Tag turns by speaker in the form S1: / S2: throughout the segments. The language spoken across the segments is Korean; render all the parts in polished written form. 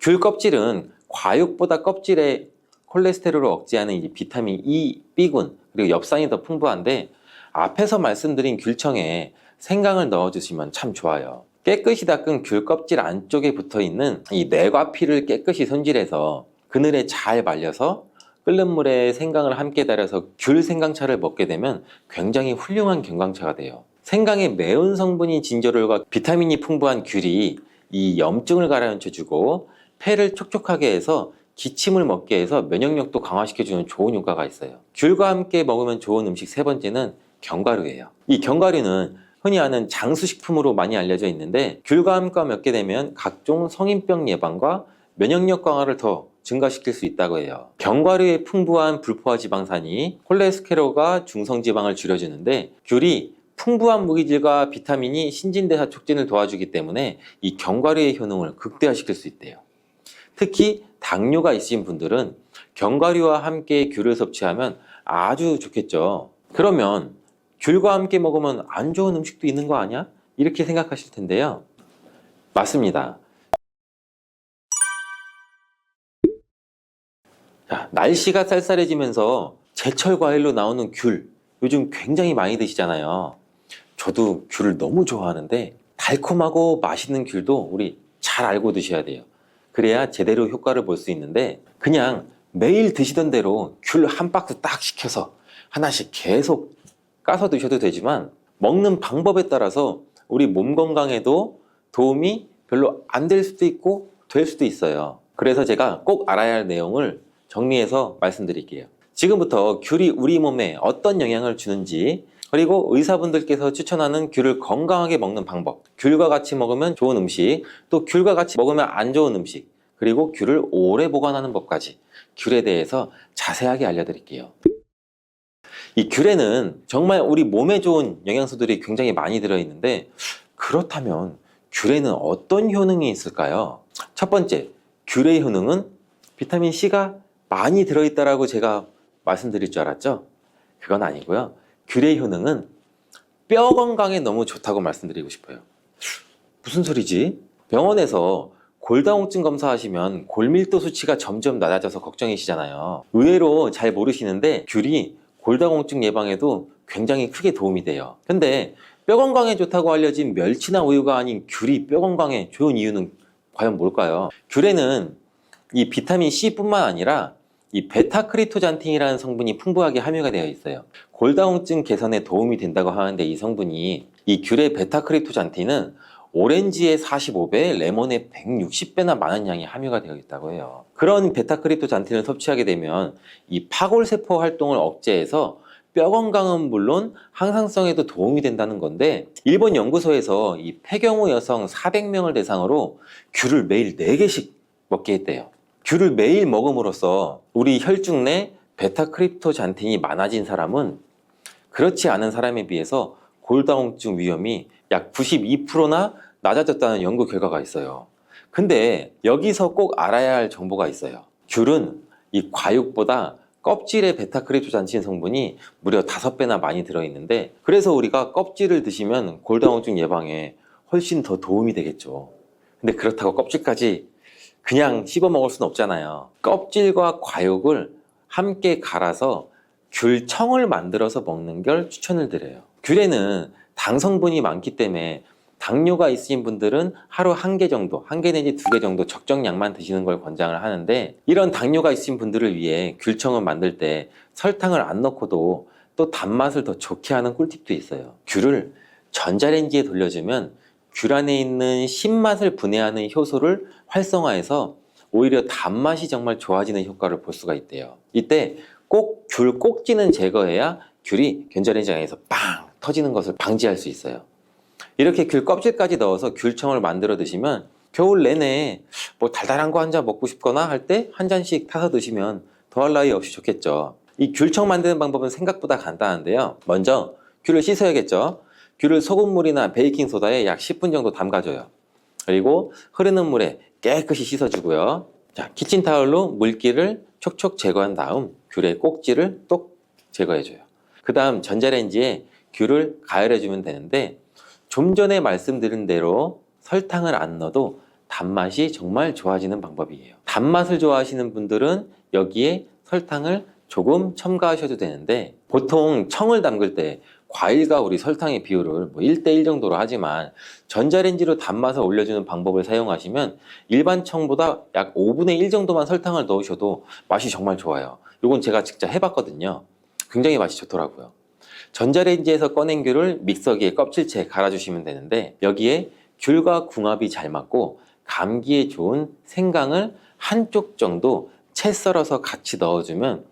S1: 귤 껍질은 과육보다 껍질에 콜레스테롤을 억제하는 이 비타민 E, B군 그리고 엽산이 더 풍부한데 앞에서 말씀드린 귤청에 생강을 넣어주시면 참 좋아요. 깨끗이 닦은 귤 껍질 안쪽에 붙어있는 이 내과피를 깨끗이 손질해서 그늘에 잘 말려서 끓는 물에 생강을 함께 달여서 귤 생강차를 먹게 되면 굉장히 훌륭한 건강차가 돼요. 생강의 매운 성분인 진저롤과 비타민이 풍부한 귤이 이 염증을 가라앉혀주고 폐를 촉촉하게 해서 기침을 먹게 해서 면역력도 강화시켜주는 좋은 효과가 있어요. 귤과 함께 먹으면 좋은 음식 세 번째는 견과류예요. 이 견과류는 흔히 아는 장수식품으로 많이 알려져 있는데 귤과 함께 먹게 되면 각종 성인병 예방과 면역력 강화를 더 증가시킬 수 있다고 해요. 견과류의 풍부한 불포화 지방산이 콜레스테롤과 중성지방을 줄여주는데 귤이 풍부한 무기질과 비타민이 신진대사 촉진을 도와주기 때문에 이 견과류의 효능을 극대화시킬 수 있대요. 특히 당뇨가 있으신 분들은 견과류와 함께 귤을 섭취하면 아주 좋겠죠. 그러면 귤과 함께 먹으면 안 좋은 음식도 있는 거 아니야? 이렇게 생각하실 텐데요. 맞습니다. 자, 날씨가 쌀쌀해지면서 제철 과일로 나오는 귤 요즘 굉장히 많이 드시잖아요. 저도 귤을 너무 좋아하는데 달콤하고 맛있는 귤도 우리 잘 알고 드셔야 돼요. 그래야 제대로 효과를 볼 수 있는데 그냥 매일 드시던 대로 귤 한 박스 딱 시켜서 하나씩 계속 까서 드셔도 되지만 먹는 방법에 따라서 우리 몸 건강에도 도움이 별로 안 될 수도 있고 될 수도 있어요. 그래서 제가 꼭 알아야 할 내용을 정리해서 말씀드릴게요. 지금부터 귤이 우리 몸에 어떤 영향을 주는지 그리고 의사분들께서 추천하는 귤을 건강하게 먹는 방법, 귤과 같이 먹으면 좋은 음식, 또 귤과 같이 먹으면 안 좋은 음식, 그리고 귤을 오래 보관하는 법까지 귤에 대해서 자세하게 알려드릴게요. 이 귤에는 정말 우리 몸에 좋은 영양소들이 굉장히 많이 들어있는데 그렇다면 귤에는 어떤 효능이 있을까요? 첫 번째, 귤의 효능은 비타민 C가 많이 들어있다라고 제가 말씀드릴 줄 알았죠? 그건 아니고요. 귤의 효능은 뼈 건강에 너무 좋다고 말씀드리고 싶어요. 무슨 소리지? 병원에서 골다공증 검사하시면 골밀도 수치가 점점 낮아져서 걱정이시잖아요. 의외로 잘 모르시는데 귤이 골다공증 예방에도 굉장히 크게 도움이 돼요. 근데 뼈 건강에 좋다고 알려진 멸치나 우유가 아닌 귤이 뼈 건강에 좋은 이유는 과연 뭘까요? 귤에는 이 비타민 C뿐만 아니라 이 베타크리토잔틴이라는 성분이 풍부하게 함유가 되어 있어요. 골다공증 개선에 도움이 된다고 하는데 이 성분이 이 귤의 베타크리토잔틴은 오렌지의 45배, 레몬의 160배나 많은 양이 함유가 되어 있다고 해요. 그런 베타크리토잔틴을 섭취하게 되면 이 파골세포 활동을 억제해서 뼈 건강은 물론 항상성에도 도움이 된다는 건데 일본 연구소에서 이 폐경후 여성 400명을 대상으로 귤을 매일 4개씩 먹게 했대요. 귤을 매일 먹음으로써 우리 혈중 내 베타크립토잔틴이 많아진 사람은 그렇지 않은 사람에 비해서 골다공증 위험이 약 92%나 낮아졌다는 연구 결과가 있어요. 근데 여기서 꼭 알아야 할 정보가 있어요. 귤은 이 과육보다 껍질의 베타크립토잔틴 성분이 무려 5배나 많이 들어있는데 그래서 우리가 껍질을 드시면 골다공증 예방에 훨씬 더 도움이 되겠죠. 근데 그렇다고 껍질까지 그냥 씹어 먹을 수는 없잖아요. 껍질과 과육을 함께 갈아서 귤청을 만들어서 먹는 걸 추천을 드려요. 귤에는 당 성분이 많기 때문에 당뇨가 있으신 분들은 하루 1개 정도, 1개 내지 2개 정도 적정량만 드시는 걸 권장을 하는데 이런 당뇨가 있으신 분들을 위해 귤청을 만들 때 설탕을 안 넣고도 또 단맛을 더 좋게 하는 꿀팁도 있어요. 귤을 전자레인지에 돌려주면 귤 안에 있는 신맛을 분해하는 효소를 활성화해서 오히려 단맛이 정말 좋아지는 효과를 볼 수가 있대요. 이때 꼭 귤 꼭지는 제거해야 귤이 견자레인지 안에서 빵 터지는 것을 방지할 수 있어요. 이렇게 귤 껍질까지 넣어서 귤청을 만들어 드시면 겨울 내내 뭐 달달한 거 한 잔 먹고 싶거나 할 때 한 잔씩 타서 드시면 더할 나위 없이 좋겠죠. 이 귤청 만드는 방법은 생각보다 간단한데요. 먼저 귤을 씻어야겠죠. 귤을 소금물이나 베이킹소다에 약 10분 정도 담가줘요. 그리고 흐르는 물에 깨끗이 씻어주고요. 자, 키친타올로 물기를 촉촉 제거한 다음 귤의 꼭지를 똑 제거해줘요. 그 다음 전자레인지에 귤을 가열해주면 되는데 좀 전에 말씀드린 대로 설탕을 안 넣어도 단맛이 정말 좋아지는 방법이에요. 단맛을 좋아하시는 분들은 여기에 설탕을 조금 첨가하셔도 되는데, 보통 청을 담글 때 과일과 우리 설탕의 비율을 1대1 정도로 하지만 전자레인지로 단맛을 올려주는 방법을 사용하시면 일반 청보다 약 5분의 1 정도만 설탕을 넣으셔도 맛이 정말 좋아요. 이건 제가 직접 해봤거든요. 굉장히 맛이 좋더라고요. 전자레인지에서 꺼낸 귤을 믹서기에 껍질째 갈아주시면 되는데, 여기에 귤과 궁합이 잘 맞고 감기에 좋은 생강을 한쪽 정도 채 썰어서 같이 넣어주면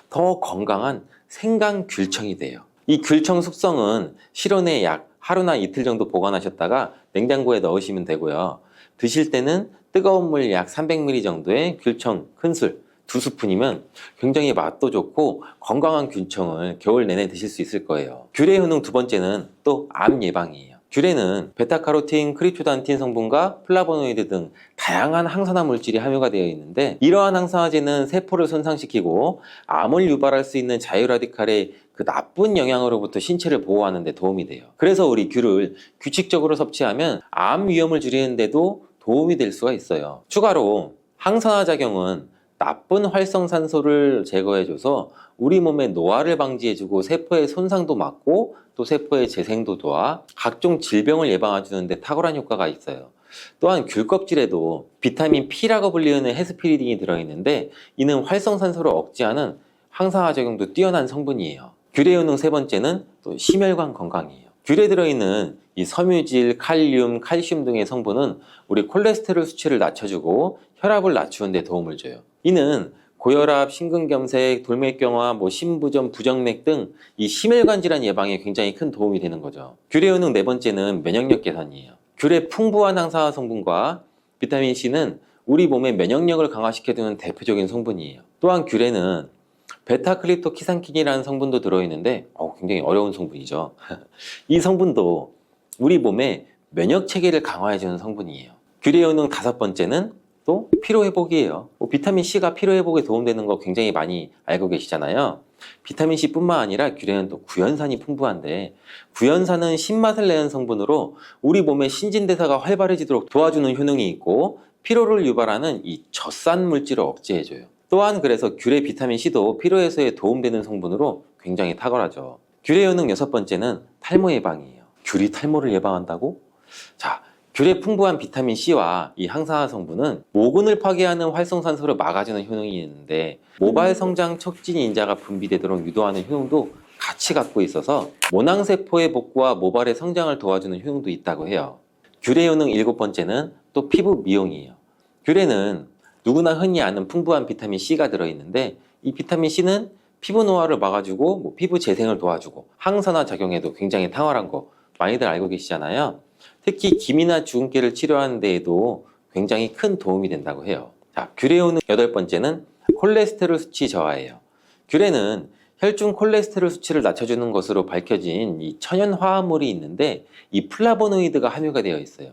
S1: 더 건강한 생강 귤청이 돼요. 이 귤청 숙성은 실온에 약 하루나 이틀 정도 보관하셨다가 냉장고에 넣으시면 되고요. 드실 때는 뜨거운 물 약 300ml 정도의 귤청 큰술 2스푼이면 굉장히 맛도 좋고 건강한 귤청을 겨울 내내 드실 수 있을 거예요. 귤의 효능 두 번째는 또 암 예방이에요. 귤에는 베타카로틴, 크립토단틴 성분과 플라보노이드 등 다양한 항산화 물질이 함유가 되어 있는데, 이러한 항산화제는 세포를 손상시키고 암을 유발할 수 있는 자유라디칼의 그 나쁜 영향으로부터 신체를 보호하는 데 도움이 돼요. 그래서 우리 귤을 규칙적으로 섭취하면 암 위험을 줄이는 데도 도움이 될 수가 있어요. 추가로 항산화 작용은 나쁜 활성산소를 제거해줘서 우리 몸의 노화를 방지해주고 세포의 손상도 막고 또 세포의 재생도 도와 각종 질병을 예방해주는 데 탁월한 효과가 있어요. 또한 귤 껍질에도 비타민 P라고 불리는 헤스피리딘이 들어있는데, 이는 활성산소를 억제하는 항산화 작용도 뛰어난 성분이에요. 귤의 효능 세 번째는 또 심혈관 건강이에요. 귤에 들어있는 이 섬유질, 칼륨, 칼슘 등의 성분은 우리 콜레스테롤 수치를 낮춰주고 혈압을 낮추는 데 도움을 줘요. 이는 고혈압, 심근경색, 돌맥경화, 심부전, 부정맥 등 이 심혈관 질환 예방에 굉장히 큰 도움이 되는 거죠. 귤의 효능 네 번째는 면역력 개선이에요. 귤의 풍부한 항산화 성분과 비타민 C는 우리 몸의 면역력을 강화시켜주는 대표적인 성분이에요. 또한 귤에는 베타클립토키산킨이라는 성분도 들어있는데 굉장히 어려운 성분이죠. 이 성분도 우리 몸의 면역 체계를 강화해주는 성분이에요. 귤의 효능 다섯 번째는 또 피로회복이에요. 비타민 C가 피로회복에 도움되는 거 굉장히 많이 알고 계시잖아요. 비타민 C 뿐만 아니라 귤에는 또 구연산이 풍부한데, 구연산은 신맛을 내는 성분으로 우리 몸의 신진대사가 활발해지도록 도와주는 효능이 있고 피로를 유발하는 이 젖산 물질을 억제해줘요. 또한 그래서 귤의 비타민 C도 피로 해소에 도움되는 성분으로 굉장히 탁월하죠. 귤의 효능 여섯 번째는 탈모 예방이에요. 귤이 탈모를 예방한다고? 자, 귤의 풍부한 비타민 C와 이 항산화 성분은 모근을 파괴하는 활성산소를 막아주는 효능이 있는데, 모발 성장 촉진 인자가 분비되도록 유도하는 효능도 같이 갖고 있어서 모낭세포의 복구와 모발의 성장을 도와주는 효능도 있다고 해요. 귤의 효능 일곱 번째는 또 피부 미용이에요. 귤에는 누구나 흔히 아는 풍부한 비타민 C가 들어있는데, 이 비타민 C는 피부 노화를 막아주고 피부 재생을 도와주고 항산화 작용에도 굉장히 탁월한 거 많이들 알고 계시잖아요. 특히 기미나 주근깨를 치료하는 데에도 굉장히 큰 도움이 된다고 해요. 자, 귤의 효능 여덟 번째는 콜레스테롤 수치 저하예요. 귤에는 혈중 콜레스테롤 수치를 낮춰주는 것으로 밝혀진 이 천연 화합물이 있는데, 이 플라보노이드가 함유가 되어 있어요.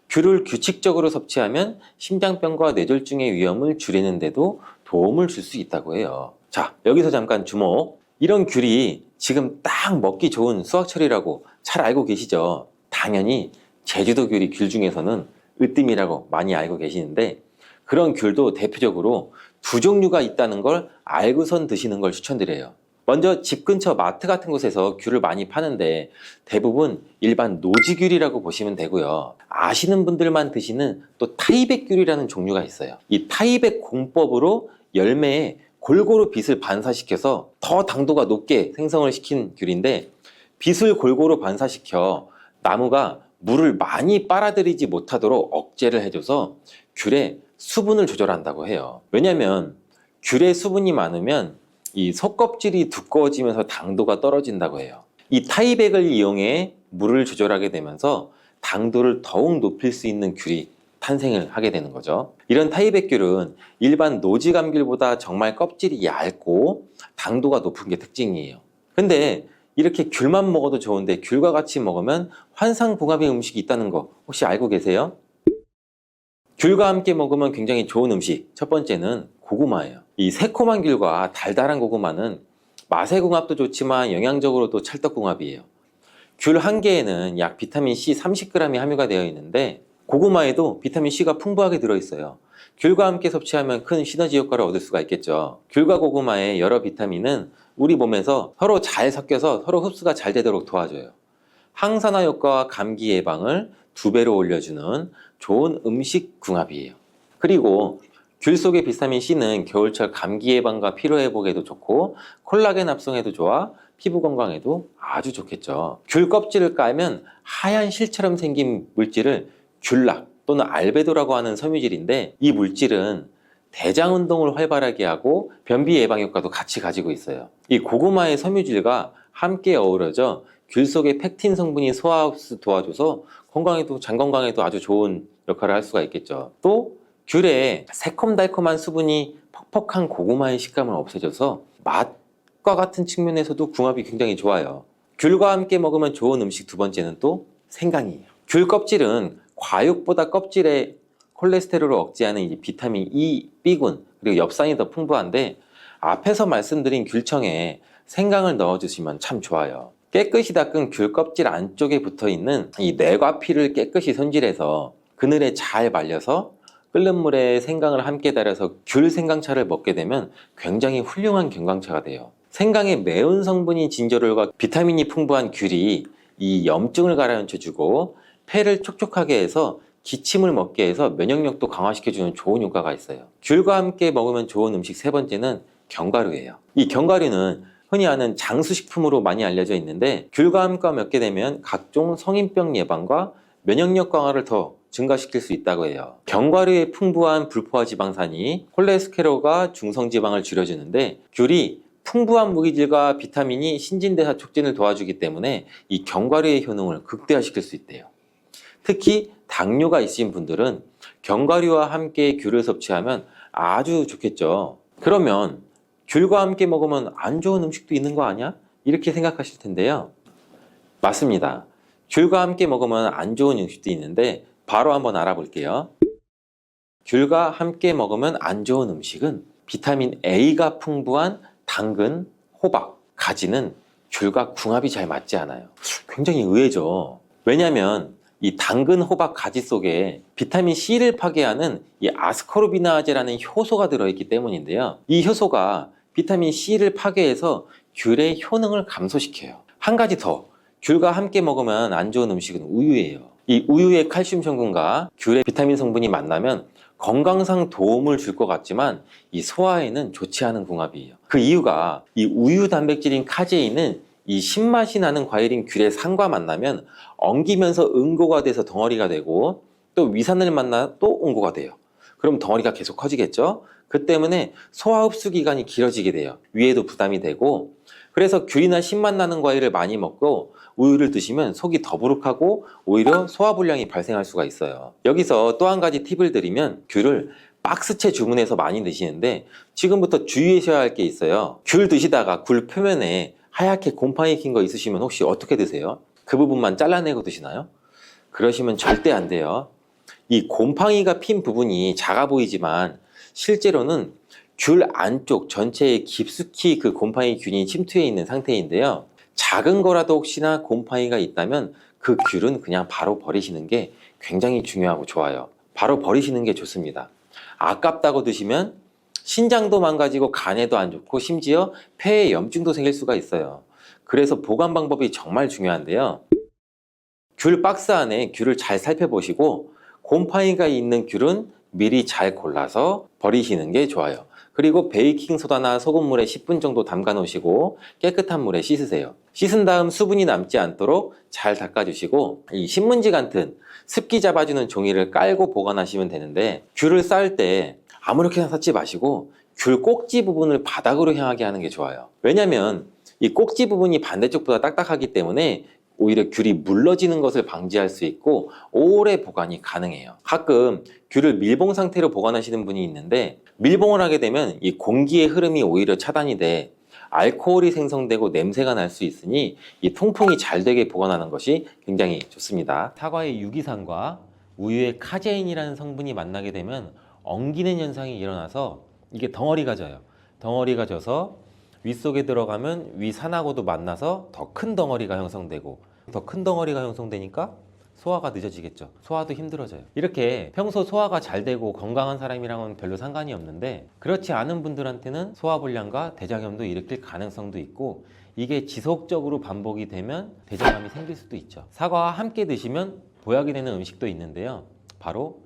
S1: 귤을 규칙적으로 섭취하면 심장병과 뇌졸중의 위험을 줄이는 데도 도움을 줄 수 있다고 해요. 자, 여기서 잠깐 주목. 이런 귤이 지금 딱 먹기 좋은 수확철이라고 잘 알고 계시죠? 당연히 제주도 귤이 귤 중에서는 으뜸이라고 많이 알고 계시는데, 그런 귤도 대표적으로 두 종류가 있다는 걸 알고선 드시는 걸 추천드려요. 먼저 집 근처 마트 같은 곳에서 귤을 많이 파는데 대부분 일반 노지귤이라고 보시면 되고요. 아시는 분들만 드시는 또 타이백 귤이라는 종류가 있어요. 이 타이백 공법으로 열매에 골고루 빛을 반사시켜서 더 당도가 높게 생성을 시킨 귤인데, 빛을 골고루 반사시켜 나무가 물을 많이 빨아들이지 못하도록 억제를 해줘서 귤의 수분을 조절한다고 해요. 왜냐면 귤에 수분이 많으면 이 속껍질이 두꺼워지면서 당도가 떨어진다고 해요. 이 타이백을 이용해 물을 조절하게 되면서 당도를 더욱 높일 수 있는 귤이 탄생을 하게 되는 거죠. 이런 타이백 귤은 일반 노지감귤보다 정말 껍질이 얇고 당도가 높은 게 특징이에요. 근데 이렇게 귤만 먹어도 좋은데 귤과 같이 먹으면 환상궁합의 음식이 있다는 거 혹시 알고 계세요? 귤과 함께 먹으면 굉장히 좋은 음식, 첫 번째는 고구마예요. 이 새콤한 귤과 달달한 고구마는 맛의 궁합도 좋지만 영양적으로도 찰떡궁합이에요. 귤 한 개에는 약 비타민 C 30g이 함유가 되어 있는데, 고구마에도 비타민 C가 풍부하게 들어있어요. 귤과 함께 섭취하면 큰 시너지 효과를 얻을 수가 있겠죠. 귤과 고구마의 여러 비타민은 우리 몸에서 서로 잘 섞여서 서로 흡수가 잘 되도록 도와줘요. 항산화 효과와 감기 예방을 2배로 올려주는 좋은 음식 궁합이에요. 그리고 귤 속의 비타민 C는 겨울철 감기 예방과 피로 회복에도 좋고 콜라겐 합성에도 좋아 피부 건강에도 아주 좋겠죠. 귤 껍질을 깔면 하얀 실처럼 생긴 물질을 귤락 또는 알베도라고 하는 섬유질인데, 이 물질은 대장 운동을 활발하게 하고 변비 예방 효과도 같이 가지고 있어요. 이 고구마의 섬유질과 함께 어우러져 귤 속의 펙틴 성분이 소화 흡수 도와줘서 건강에도, 장 건강에도 아주 좋은 역할을 할 수가 있겠죠. 또 귤에 새콤달콤한 수분이 퍽퍽한 고구마의 식감을 없애줘서 맛과 같은 측면에서도 궁합이 굉장히 좋아요. 귤과 함께 먹으면 좋은 음식 두 번째는 또 생강이에요. 귤 껍질은 과육보다 껍질에 콜레스테롤을 억제하는 이 비타민 E, B군, 그리고 엽산이 더 풍부한데, 앞에서 말씀드린 귤청에 생강을 넣어주시면 참 좋아요. 깨끗이 닦은 귤 껍질 안쪽에 붙어있는 이 뇌과 피를 깨끗이 손질해서 그늘에 잘 말려서 끓는 물에 생강을 함께 달여서 귤 생강차를 먹게 되면 굉장히 훌륭한 건강차가 돼요. 생강의 매운 성분인 진저롤과 비타민이 풍부한 귤이 이 염증을 가라앉혀주고 폐를 촉촉하게 해서 기침을 먹게 해서 면역력도 강화시켜주는 좋은 효과가 있어요. 귤과 함께 먹으면 좋은 음식 세 번째는 견과류예요. 이 견과류는 흔히 아는 장수식품으로 많이 알려져 있는데, 귤과 함께 먹게 되면 각종 성인병 예방과 면역력 강화를 더 증가시킬 수 있다고 해요. 견과류의 풍부한 불포화 지방산이 콜레스테롤과 중성지방을 줄여주는데, 귤이 풍부한 무기질과 비타민이 신진대사 촉진을 도와주기 때문에 이 견과류의 효능을 극대화시킬 수 있대요. 특히 당뇨가 있으신 분들은 견과류와 함께 귤을 섭취하면 아주 좋겠죠. 그러면 귤과 함께 먹으면 안 좋은 음식도 있는 거 아니야? 이렇게 생각하실 텐데요. 맞습니다. 귤과 함께 먹으면 안 좋은 음식도 있는데 바로 한번 알아볼게요. 귤과 함께 먹으면 안 좋은 음식은 비타민 A가 풍부한 당근, 호박, 가지는 귤과 궁합이 잘 맞지 않아요. 굉장히 의외죠. 왜냐하면 이 당근, 호박, 가지 속에 비타민 C를 파괴하는 이 아스코르비나아제라는 효소가 들어있기 때문인데요. 이 효소가 비타민 C를 파괴해서 귤의 효능을 감소시켜요. 한 가지 더, 귤과 함께 먹으면 안 좋은 음식은 우유예요. 이 우유의 칼슘 성분과 귤의 비타민 성분이 만나면 건강상 도움을 줄 것 같지만 이 소화에는 좋지 않은 궁합이에요. 그 이유가 이 우유 단백질인 카제인은 이 신맛이 나는 과일인 귤의 산과 만나면 엉기면서 응고가 돼서 덩어리가 되고, 또 위산을 만나 또 응고가 돼요. 그럼 덩어리가 계속 커지겠죠? 그 때문에 소화 흡수 기간이 길어지게 돼요. 위에도 부담이 되고, 그래서 귤이나 신맛 나는 과일을 많이 먹고 우유를 드시면 속이 더부룩하고 오히려 소화불량이 발생할 수가 있어요. 여기서 또 한 가지 팁을 드리면, 귤을 박스채 주문해서 많이 드시는데 지금부터 주의하셔야 할 게 있어요. 귤 드시다가 굴 표면에 하얗게 곰팡이 낀 거 있으시면 혹시 어떻게 드세요? 그 부분만 잘라내고 드시나요? 그러시면 절대 안 돼요. 이 곰팡이가 핀 부분이 작아 보이지만 실제로는 귤 안쪽 전체에 깊숙이 그 곰팡이균이 침투해 있는 상태인데요. 작은 거라도 혹시나 곰팡이가 있다면 그 귤은 그냥 바로 버리시는 게 굉장히 중요하고 좋아요. 바로 버리시는 게 좋습니다. 아깝다고 드시면 신장도 망가지고 간에도 안 좋고 심지어 폐에 염증도 생길 수가 있어요. 그래서 보관 방법이 정말 중요한데요. 귤 박스 안에 귤을 잘 살펴보시고 곰팡이가 있는 귤은 미리 잘 골라서 버리시는 게 좋아요. 그리고 베이킹소다나 소금물에 10분 정도 담가 놓으시고 깨끗한 물에 씻으세요. 씻은 다음 수분이 남지 않도록 잘 닦아주시고, 이 신문지 같은 습기 잡아주는 종이를 깔고 보관하시면 되는데, 귤을 쌓을 때 아무렇게나 쌓지 마시고 귤 꼭지 부분을 바닥으로 향하게 하는 게 좋아요. 왜냐면 이 꼭지 부분이 반대쪽보다 딱딱하기 때문에 오히려 귤이 물러지는 것을 방지할 수 있고 오래 보관이 가능해요. 가끔 귤을 밀봉 상태로 보관하시는 분이 있는데, 밀봉을 하게 되면 이 공기의 흐름이 오히려 차단이 돼 알코올이 생성되고 냄새가 날 수 있으니 이 통풍이 잘 되게 보관하는 것이 굉장히 좋습니다. 사과의 유기산과 우유의 카제인이라는 성분이 만나게 되면 엉기는 현상이 일어나서 이게 덩어리가 져요. 덩어리가 져서 윗속에 들어가면 위산하고도 만나서 더 큰 덩어리가 형성되고, 더 큰 덩어리가 형성되니까 소화가 늦어지겠죠. 소화도 힘들어져요. 이렇게 평소 소화가 잘 되고 건강한 사람이랑은 별로 상관이 없는데 그렇지 않은 분들한테는 소화불량과 대장염도 일으킬 가능성도 있고 이게 지속적으로 반복이 되면 대장암이 생길 수도 있죠. 사과와 함께 드시면 보약이 되는 음식도 있는데요. 바로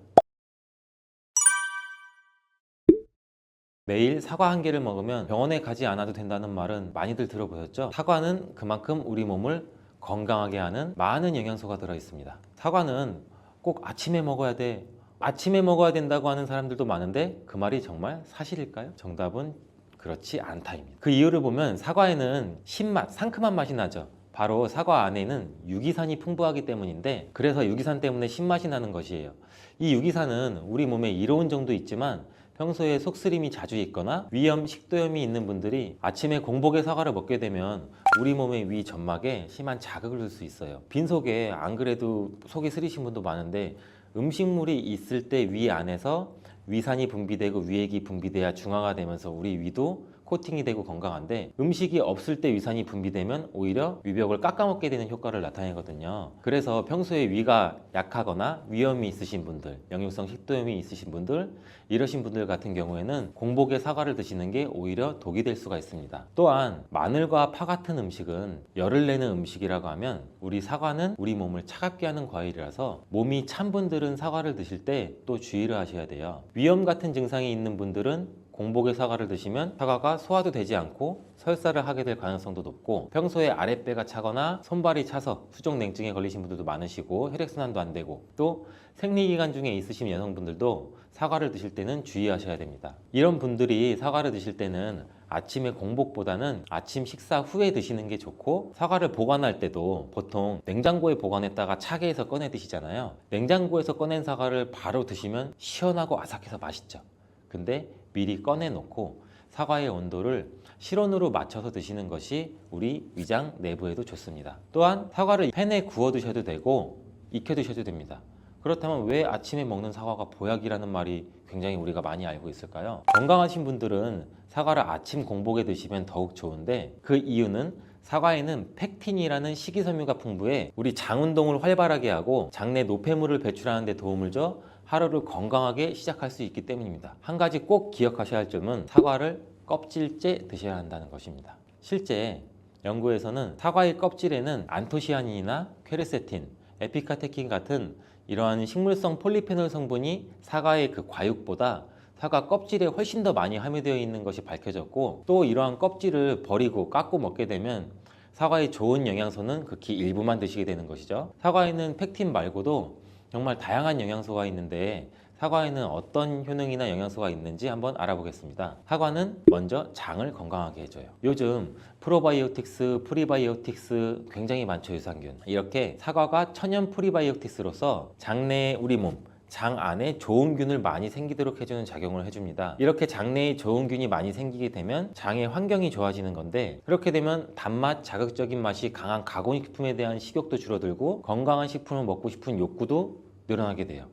S1: 매일 사과 한 개를 먹으면 병원에 가지 않아도 된다는 말은 많이들 들어보셨죠? 사과는 그만큼 우리 몸을 건강하게 하는 많은 영양소가 들어 있습니다. 사과는 꼭 아침에 먹어야 돼. 아침에 먹어야 된다고 하는 사람들도 많은데 그 말이 정말 사실일까요? 정답은 그렇지 않다입니다. 그 이유를 보면 사과에는 신맛, 상큼한 맛이 나죠. 바로 사과 안에는 유기산이 풍부하기 때문인데 그래서 유기산 때문에 신맛이 나는 것이에요. 이 유기산은 우리 몸에 이로운 정도 있지만 평소에 속쓰림이 자주 있거나 위염, 식도염이 있는 분들이 아침에 공복에 사과를 먹게 되면 우리 몸의 위 점막에 심한 자극을 줄 수 있어요. 빈속에 안 그래도 속이 쓰리신 분도 많은데 음식물이 있을 때 위 안에서 위산이 분비되고 위액이 분비돼야 중화가 되면서 우리 위도 코팅이 되고 건강한데 음식이 없을 때 위산이 분비되면 오히려 위벽을 깎아먹게 되는 효과를 나타내거든요. 그래서 평소에 위가 약하거나 위염이 있으신 분들, 역류성 식도염이 있으신 분들, 이러신 분들 같은 경우에는 공복에 사과를 드시는 게 오히려 독이 될 수가 있습니다. 또한 마늘과 파 같은 음식은 열을 내는 음식이라고 하면 우리 사과는 우리 몸을 차갑게 하는 과일이라서 몸이 찬 분들은 사과를 드실 때 또 주의를 하셔야 돼요. 위염 같은 증상이 있는 분들은 공복에 사과를 드시면 사과가 소화도 되지 않고 설사를 하게 될 가능성도 높고 평소에 아랫배가 차거나 손발이 차서 수족냉증에 걸리신 분들도 많으시고 혈액순환도 안 되고 또 생리기간 중에 있으신 여성분들도 사과를 드실 때는 주의하셔야 됩니다. 이런 분들이 사과를 드실 때는 아침에 공복보다는 아침 식사 후에 드시는 게 좋고 사과를 보관할 때도 보통 냉장고에 보관했다가 차게 해서 꺼내 드시잖아요. 냉장고에서 꺼낸 사과를 바로 드시면 시원하고 아삭해서 맛있죠. 근데 미리 꺼내놓고 사과의 온도를 실온으로 맞춰서 드시는 것이 우리 위장 내부에도 좋습니다. 또한 사과를 팬에 구워 드셔도 되고 익혀 드셔도 됩니다. 그렇다면 왜 아침에 먹는 사과가 보약이라는 말이 굉장히 우리가 많이 알고 있을까요? 건강하신 분들은 사과를 아침 공복에 드시면 더욱 좋은데 그 이유는 사과에는 펙틴이라는 식이섬유가 풍부해 우리 장 운동을 활발하게 하고 장내 노폐물을 배출하는 데 도움을 줘 하루를 건강하게 시작할 수 있기 때문입니다. 한 가지 꼭 기억하셔야 할 점은 사과를 껍질째 드셔야 한다는 것입니다. 실제 연구에서는 사과의 껍질에는 안토시아닌이나 퀘르세틴, 에피카테킨 같은 이러한 식물성 폴리페놀 성분이 사과의 그 과육보다 사과 껍질에 훨씬 더 많이 함유되어 있는 것이 밝혀졌고 또 이러한 껍질을 버리고 깎고 먹게 되면 사과의 좋은 영양소는 극히 일부만 드시게 되는 것이죠. 사과에는 펙틴 말고도 정말 다양한 영양소가 있는데 사과에는 어떤 효능이나 영양소가 있는지 한번 알아보겠습니다. 사과는 먼저 장을 건강하게 해줘요. 요즘 프로바이오틱스, 프리바이오틱스 굉장히 많죠, 유산균. 이렇게 사과가 천연 프리바이오틱스로서 장내 우리 몸, 장 안에 좋은 균을 많이 생기도록 해주는 작용을 해줍니다. 이렇게 장내에 좋은 균이 많이 생기게 되면 장의 환경이 좋아지는 건데 그렇게 되면 단맛, 자극적인 맛이 강한 가공식품에 대한 식욕도 줄어들고 건강한 식품을 먹고 싶은 욕구도 늘어나게 돼요.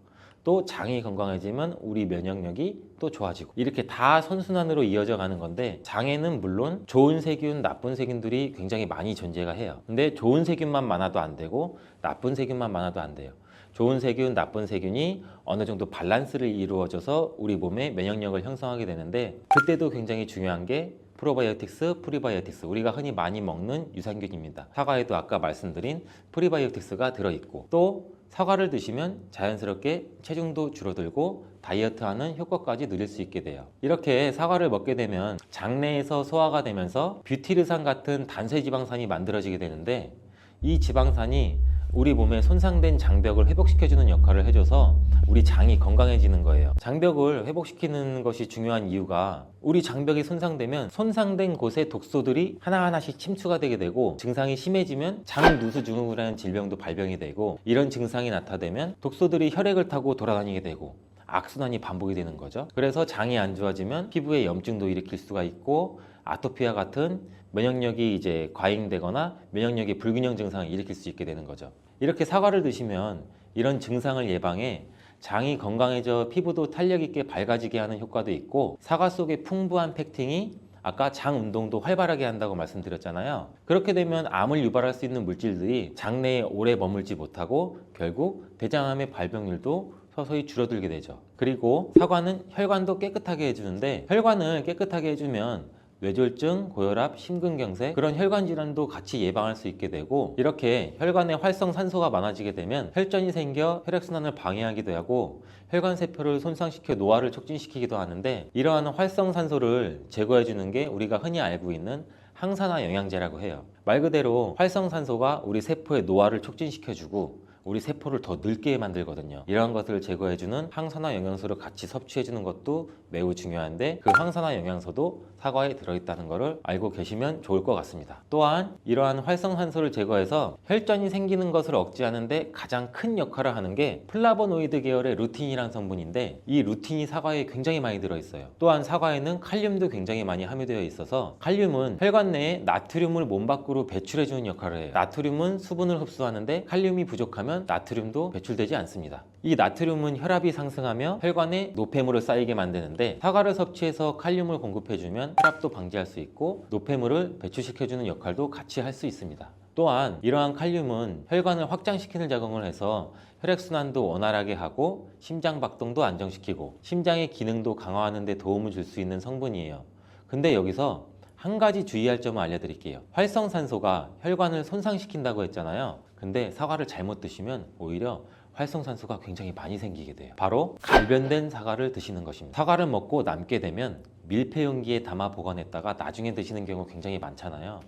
S1: 또 장이 건강해지면 우리 면역력이 또 좋아지고 이렇게 다 선순환으로 이어져 가는 건데 장에는 물론 좋은 세균, 나쁜 세균들이 굉장히 많이 존재가 해요. 근데 좋은 세균만 많아도 안 되고 나쁜 세균만 많아도 안 돼요. 좋은 세균, 나쁜 세균이 어느 정도 밸런스를 이루어져서 우리 몸의 면역력을 형성하게 되는데 그때도 굉장히 중요한 게 프로바이오틱스, 프리바이오틱스 우리가 흔히 많이 먹는 유산균입니다. 사과에도 아까 말씀드린 프리바이오틱스가 들어있고 또 사과를 드시면 자연스럽게 체중도 줄어들고 다이어트하는 효과까지 누릴 수 있게 돼요. 이렇게 사과를 먹게 되면 장내에서 소화가 되면서 뷰티르산 같은 단쇄지방산이 만들어지게 되는데 이 지방산이 우리 몸에 손상된 장벽을 회복시켜주는 역할을 해줘서 우리 장이 건강해지는 거예요. 장벽을 회복시키는 것이 중요한 이유가 우리 장벽이 손상되면 손상된 곳에 독소들이 하나하나씩 침투가 되게 되고 증상이 심해지면 장누수증후군이라는 질병도 발병이 되고 이런 증상이 나타나면 독소들이 혈액을 타고 돌아다니게 되고 악순환이 반복이 되는 거죠. 그래서 장이 안 좋아지면 피부에 염증도 일으킬 수가 있고 아토피와 같은 면역력이 이제 과잉되거나 면역력의 불균형 증상을 일으킬 수 있게 되는 거죠. 이렇게 사과를 드시면 이런 증상을 예방해 장이 건강해져 피부도 탄력 있게 밝아지게 하는 효과도 있고 사과 속의 풍부한 펙틴이 아까 장 운동도 활발하게 한다고 말씀드렸잖아요. 그렇게 되면 암을 유발할 수 있는 물질들이 장 내에 오래 머물지 못하고 결국 대장암의 발병률도 서서히 줄어들게 되죠. 그리고 사과는 혈관도 깨끗하게 해주는데, 혈관을 깨끗하게 해주면 뇌졸중, 고혈압, 심근경색, 그런 혈관 질환도 같이 예방할 수 있게 되고, 이렇게 혈관에 활성산소가 많아지게 되면 혈전이 생겨 혈액순환을 방해하기도 하고 혈관세포를 손상시켜 노화를 촉진시키기도 하는데, 이러한 활성산소를 제거해주는 게 우리가 흔히 알고 있는 항산화 영양제라고 해요. 말 그대로 활성산소가 우리 세포의 노화를 촉진시켜주고 우리 세포를 더 늙게 만들거든요. 이러한 것을 제거해주는 항산화 영양소를 같이 섭취해주는 것도 매우 중요한데, 그 항산화 영양소도 사과에 들어있다는 것을 알고 계시면 좋을 것 같습니다. 또한 이러한 활성산소를 제거해서 혈전이 생기는 것을 억제하는데 가장 큰 역할을 하는 게 플라보노이드 계열의 루틴이라는 성분인데, 이 루틴이 사과에 굉장히 많이 들어있어요. 또한 사과에는 칼륨도 굉장히 많이 함유되어 있어서, 칼륨은 혈관 내에 나트륨을 몸 밖으로 배출해주는 역할을 해요. 나트륨은 수분을 흡수하는데 칼륨이 부족하면 나트륨도 배출되지 않습니다. 이 나트륨은 혈압이 상승하며 혈관에 노폐물을 쌓이게 만드는데, 사과를 섭취해서 칼륨을 공급해주면 혈압도 방지할 수 있고 노폐물을 배출시켜주는 역할도 같이 할 수 있습니다. 또한 이러한 칼륨은 혈관을 확장시키는 작용을 해서 혈액순환도 원활하게 하고 심장 박동도 안정시키고 심장의 기능도 강화하는 데 도움을 줄 수 있는 성분이에요. 근데 여기서 한 가지 주의할 점을 알려드릴게요. 활성산소가 혈관을 손상시킨다고 했잖아요. 근데 사과를 잘못 드시면 오히려 활성산소가 굉장히 많이 생기게 돼요. 바로 갈변된 사과를 드시는 것입니다. 사과를 먹고 남게 되면 밀폐 용기에 담아 보관했다가 나중에 드시는 경우 굉장히 많잖아요.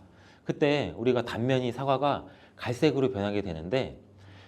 S1: 그때 우리가 단면이 사과가 갈색으로 변하게 되는데,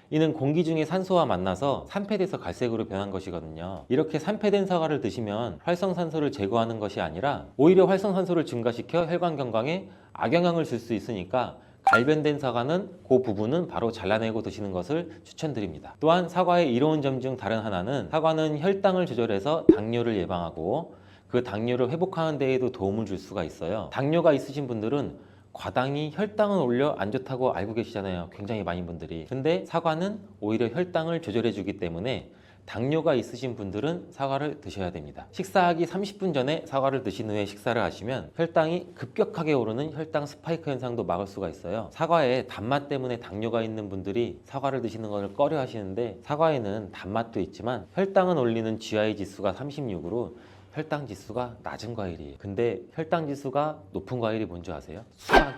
S1: 이는 공기 중에 산소와 만나서 산패돼서 갈색으로 변한 것이거든요. 이렇게 산패된 사과를 드시면 활성산소를 제거하는 것이 아니라 오히려 활성산소를 증가시켜 혈관 건강에 악영향을 줄 수 있으니까, 갈변된 사과는 그 부분은 바로 잘라내고 드시는 것을 추천드립니다. 또한 사과의 이로운 점 중 다른 하나는, 사과는 혈당을 조절해서 당뇨를 예방하고 그 당뇨를 회복하는 데에도 도움을 줄 수가 있어요. 당뇨가 있으신 분들은 과당이 혈당을 올려 안 좋다고 알고 계시잖아요. 굉장히 많은 분들이. 근데 사과는 오히려 혈당을 조절해 주기 때문에 당뇨가 있으신 분들은 사과를 드셔야 됩니다. 식사하기 30분 전에 사과를 드신 후에 식사를 하시면 혈당이 급격하게 오르는 혈당 스파이크 현상도 막을 수가 있어요. 사과에 단맛 때문에 당뇨가 있는 분들이 사과를 드시는 것을 꺼려 하시는데, 사과에는 단맛도 있지만 혈당은 올리는 GI 지수가 36으로 혈당 지수가 낮은 과일이에요. 근데 혈당 지수가 높은 과일이 뭔지 아세요?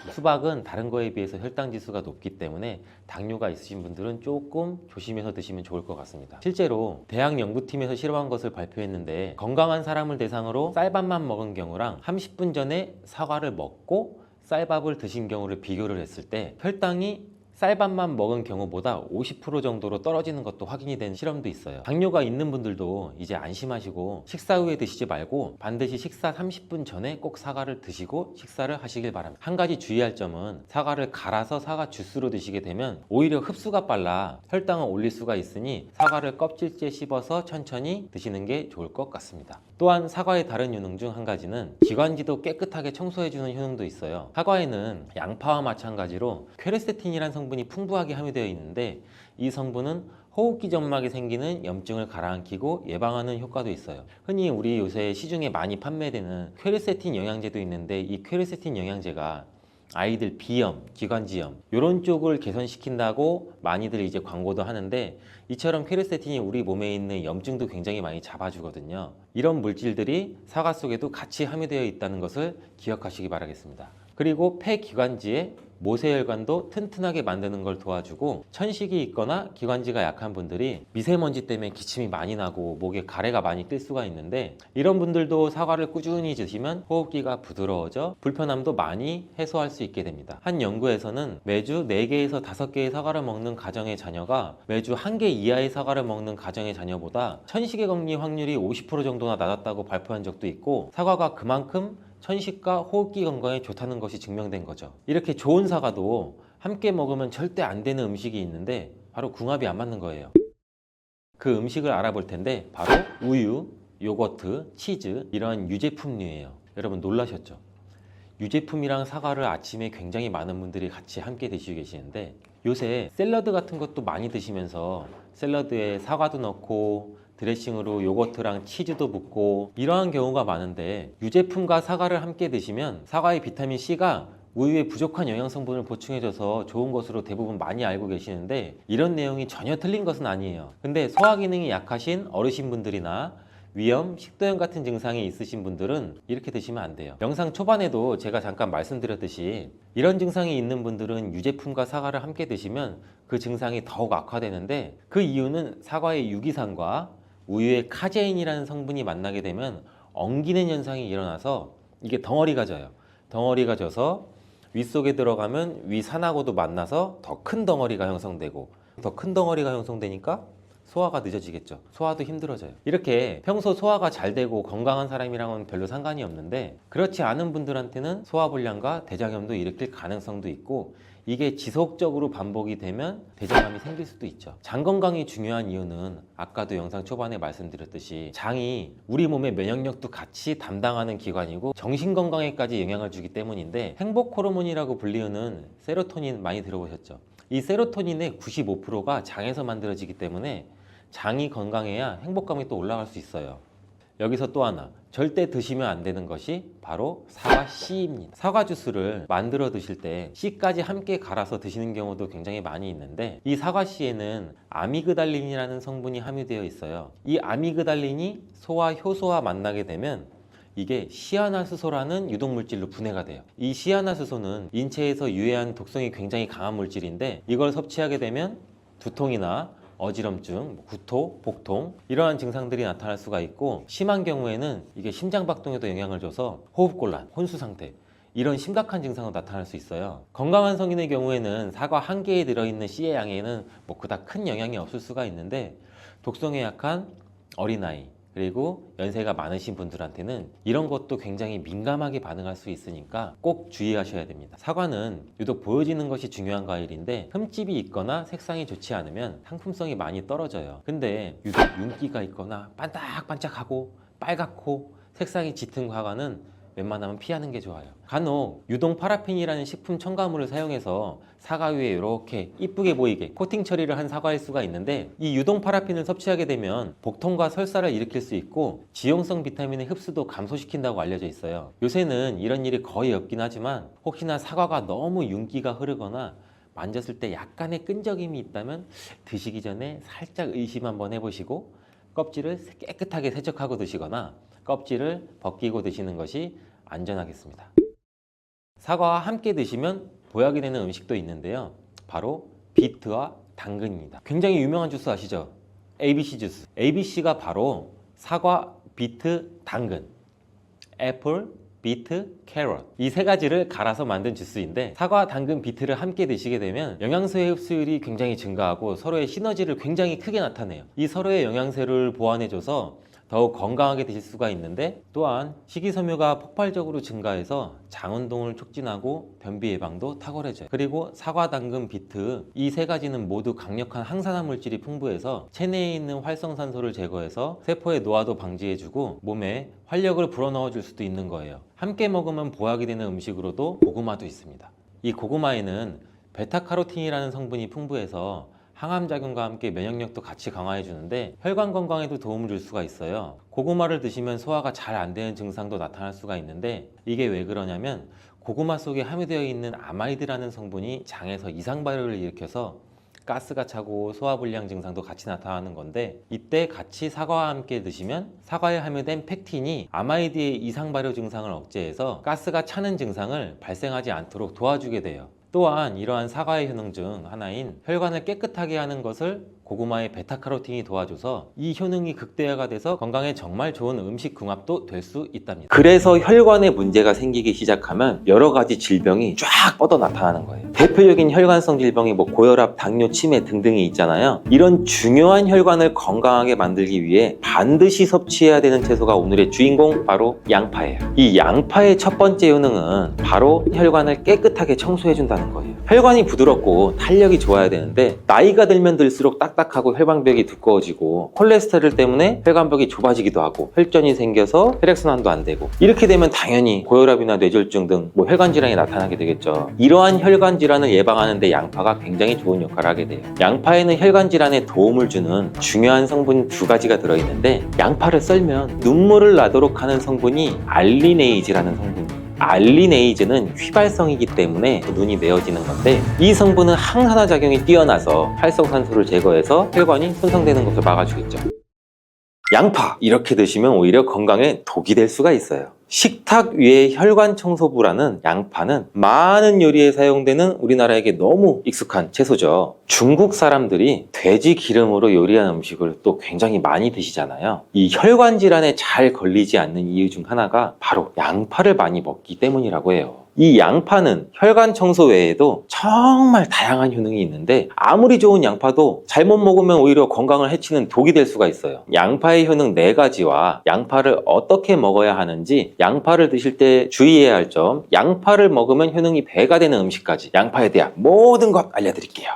S1: 수박은 다른 거에 비해서 혈당 지수가 높기 때문에 당뇨가 있으신 분들은 조금 조심해서 드시면 좋을 것 같습니다. 실제로 대학 연구팀에서 실험한 것을 발표했는데, 건강한 사람을 대상으로 쌀밥만 먹은 경우랑 30분 전에 사과를 먹고 쌀밥을 드신 경우를 비교를 했을 때 혈당이 쌀밥만 먹은 경우보다 50% 정도로 떨어지는 것도 확인이 된 실험도 있어요. 당뇨가 있는 분들도 이제 안심하시고 식사 후에 드시지 말고 반드시 식사 30분 전에 꼭 사과를 드시고 식사를 하시길 바랍니다. 한 가지 주의할 점은, 사과를 갈아서 사과 주스로 드시게 되면 오히려 흡수가 빨라 혈당을 올릴 수가 있으니 사과를 껍질째 씹어서 천천히 드시는 게 좋을 것 같습니다. 또한 사과의 다른 효능 중 한 가지는 기관지도 깨끗하게 청소해주는 효능도 있어요. 사과에는 양파와 마찬가지로 퀘르세틴이라는 성분이 풍부하게 함유되어 있는데, 이 성분은 호흡기 점막에 생기는 염증을 가라앉히고 예방하는 효과도 있어요. 흔히 우리 요새 시중에 많이 판매되는 퀘르세틴 영양제도 있는데, 이 퀘르세틴 영양제가 아이들 비염, 기관지염 이런 쪽을 개선시킨다고 많이들 이제 광고도 하는데, 이처럼 퀘르세틴이 우리 몸에 있는 염증도 굉장히 많이 잡아주거든요. 이런 물질들이 사과 속에도 같이 함유되어 있다는 것을 기억하시기 바라겠습니다. 그리고 폐기관지에 모세혈관도 튼튼하게 만드는 걸 도와주고, 천식이 있거나 기관지가 약한 분들이 미세먼지 때문에 기침이 많이 나고 목에 가래가 많이 낄 수가 있는데, 이런 분들도 사과를 꾸준히 드시면 호흡기가 부드러워져 불편함도 많이 해소할 수 있게 됩니다. 한 연구에서는 매주 4개에서 5개의 사과를 먹는 가정의 자녀가 매주 1개 이하의 사과를 먹는 가정의 자녀보다 천식에 걸릴 확률이 50% 정도나 낮았다고 발표한 적도 있고, 사과가 그만큼 천식과 호흡기 건강에 좋다는 것이 증명된 거죠. 이렇게 좋은 사과도 함께 먹으면 절대 안 되는 음식이 있는데, 바로 궁합이 안 맞는 거예요. 그 음식을 알아볼 텐데, 바로 우유, 요거트, 치즈, 이런 유제품류예요. 여러분 놀라셨죠? 유제품이랑 사과를 아침에 굉장히 많은 분들이 같이 함께 드시고 계시는데, 요새 샐러드 같은 것도 많이 드시면서 샐러드에 사과도 넣고 드레싱으로 요거트랑 치즈도 붓고 이러한 경우가 많은데, 유제품과 사과를 함께 드시면 사과의 비타민 C가 우유에 부족한 영양 성분을 보충해줘서 좋은 것으로 대부분 많이 알고 계시는데, 이런 내용이 전혀 틀린 것은 아니에요. 근데 소화 기능이 약하신 어르신분들이나 위염, 식도염 같은 증상이 있으신 분들은 이렇게 드시면 안 돼요. 영상 초반에도 제가 잠깐 말씀드렸듯이 이런 증상이 있는 분들은 유제품과 사과를 함께 드시면 그 증상이 더욱 악화되는데, 그 이유는 사과의 유기산과 우유의 카제인이라는 성분이 만나게 되면 엉기는 현상이 일어나서 이게 덩어리가 져요. 덩어리가 져서 윗속에 들어가면 위산하고도 만나서 더 큰 덩어리가 형성되고, 더 큰 덩어리가 형성되니까 소화가 늦어지겠죠. 소화도 힘들어져요. 이렇게 평소 소화가 잘 되고 건강한 사람이랑은 별로 상관이 없는데, 그렇지 않은 분들한테는 소화불량과 대장염도 일으킬 가능성도 있고, 이게 지속적으로 반복이 되면 대장암이 생길 수도 있죠. 장 건강이 중요한 이유는 아까도 영상 초반에 말씀드렸듯이 장이 우리 몸의 면역력도 같이 담당하는 기관이고 정신 건강에까지 영향을 주기 때문인데, 행복 호르몬이라고 불리우는 세로토닌 많이 들어보셨죠? 이 세로토닌의 95%가 장에서 만들어지기 때문에 장이 건강해야 행복감이 또 올라갈 수 있어요. 여기서 또 하나, 절대 드시면 안 되는 것이 바로 사과 씨입니다. 사과 주스를 만들어 드실 때 씨까지 함께 갈아서 드시는 경우도 굉장히 많이 있는데, 이 사과 씨에는 아미그달린이라는 성분이 함유되어 있어요. 이 아미그달린이 소와 효소와 만나게 되면 이게 시아나수소라는 유독물질로 분해가 돼요. 이 시아나수소는 인체에서 유해한 독성이 굉장히 강한 물질인데, 이걸 섭취하게 되면 두통이나 어지럼증, 구토, 복통 이러한 증상들이 나타날 수가 있고, 심한 경우에는 이게 심장박동에도 영향을 줘서 호흡곤란, 혼수상태 이런 심각한 증상으로 나타날 수 있어요. 건강한 성인의 경우에는 사과 한 개에 들어있는 씨의 양에는 그닥 큰 영향이 없을 수가 있는데, 독성에 약한 어린아이 그리고 연세가 많으신 분들한테는 이런 것도 굉장히 민감하게 반응할 수 있으니까 꼭 주의하셔야 됩니다. 사과는 유독 보여지는 것이 중요한 과일인데, 흠집이 있거나 색상이 좋지 않으면 상품성이 많이 떨어져요. 근데 유독 윤기가 있거나 반짝반짝하고 빨갛고 색상이 짙은 사과는 웬만하면 피하는 게 좋아요. 간혹 유동 파라핀이라는 식품 첨가물을 사용해서 사과 위에 이렇게 이쁘게 보이게 코팅 처리를 한 사과일 수가 있는데, 이 유동 파라핀을 섭취하게 되면 복통과 설사를 일으킬 수 있고 지용성 비타민의 흡수도 감소시킨다고 알려져 있어요. 요새는 이런 일이 거의 없긴 하지만, 혹시나 사과가 너무 윤기가 흐르거나 만졌을 때 약간의 끈적임이 있다면 드시기 전에 살짝 의심 한번 해보시고 껍질을 깨끗하게 세척하고 드시거나 껍질을 벗기고 드시는 것이 안전하겠습니다. 사과와 함께 드시면 보약이 되는 음식도 있는데요, 바로 비트와 당근입니다. 굉장히 유명한 주스 아시죠? ABC 주스. ABC가 바로 사과, 비트, 당근, 애플, 비트, 캐럿 이 세 가지를 갈아서 만든 주스인데, 사과, 당근, 비트를 함께 드시게 되면 영양소의 흡수율이 굉장히 증가하고 서로의 시너지를 굉장히 크게 나타내요. 이 서로의 영양소를 보완해줘서 더욱 건강하게 드실 수가 있는데, 또한 식이섬유가 폭발적으로 증가해서 장운동을 촉진하고 변비 예방도 탁월해져요. 그리고 사과, 당근, 비트 이 세 가지는 모두 강력한 항산화 물질이 풍부해서 체내에 있는 활성산소를 제거해서 세포의 노화도 방지해주고 몸에 활력을 불어넣어 줄 수도 있는 거예요. 함께 먹으면 보약이 되는 음식으로도 고구마도 있습니다. 이 고구마에는 베타카로틴이라는 성분이 풍부해서 항암작용과 함께 면역력도 같이 강화해 주는데 혈관 건강에도 도움을 줄 수가 있어요. 고구마를 드시면 소화가 잘 안 되는 증상도 나타날 수가 있는데, 이게 왜 그러냐면 고구마 속에 함유되어 있는 아마이드라는 성분이 장에서 이상 발효를 일으켜서 가스가 차고 소화불량 증상도 같이 나타나는 건데, 이때 같이 사과와 함께 드시면 사과에 함유된 펙틴이 아마이드의 이상 발효 증상을 억제해서 가스가 차는 증상을 발생하지 않도록 도와주게 돼요. 또한 이러한 사과의 효능 중 하나인 혈관을 깨끗하게 하는 것을 고구마의 베타카로틴이 도와줘서 이 효능이 극대화가 돼서 건강에 정말 좋은 음식 궁합도 될 수 있답니다. 그래서 혈관에 문제가 생기기 시작하면 여러 가지 질병이 쫙 뻗어 나타나는 거예요. 대표적인 혈관성 질병이 고혈압, 당뇨, 치매 등등이 있잖아요. 이런 중요한 혈관을 건강하게 만들기 위해 반드시 섭취해야 되는 채소가 오늘의 주인공, 바로 양파예요. 이 양파의 첫 번째 효능은 바로 혈관을 깨끗하게 청소해 준다는 거예요. 혈관이 부드럽고 탄력이 좋아야 되는데 나이가 들면 들수록 딱딱해지고 딱딱하고 혈관벽이 두꺼워지고 콜레스테롤 때문에 혈관벽이 좁아지기도 하고 혈전이 생겨서 혈액순환도 안 되고 이렇게 되면 당연히 고혈압이나 뇌졸중 등 혈관 질환이 나타나게 되겠죠. 이러한 혈관 질환을 예방하는 데 양파가 굉장히 좋은 역할을 하게 돼요. 양파에는 혈관 질환에 도움을 주는 중요한 성분 2가지가 들어있는데 양파를 썰면 눈물을 나도록 하는 성분이 알리네이즈라는 성분이에요. 알리네이즈는 휘발성이기 때문에 눈이 메어지는 건데 이 성분은 항산화 작용이 뛰어나서 활성산소를 제거해서 혈관이 손상되는 것을 막아주겠죠. 양파 이렇게 드시면 오히려 건강에 독이 될 수가 있어요. 식탁 위의 혈관 청소부라는 양파는 많은 요리에 사용되는 우리나라에게 너무 익숙한 채소죠. 중국 사람들이 돼지 기름으로 요리한 음식을 또 굉장히 많이 드시잖아요. 이 혈관 질환에 잘 걸리지 않는 이유 중 하나가 바로 양파를 많이 먹기 때문이라고 해요. 이 양파는 혈관 청소 외에도 정말 다양한 효능이 있는데 아무리 좋은 양파도 잘못 먹으면 오히려 건강을 해치는 독이 될 수가 있어요. 양파의 효능 4가지와 양파를 어떻게 먹어야 하는지, 양파를 드실 때 주의해야 할 점, 양파를 먹으면 효능이 배가 되는 음식까지 양파에 대한 모든 것 알려드릴게요.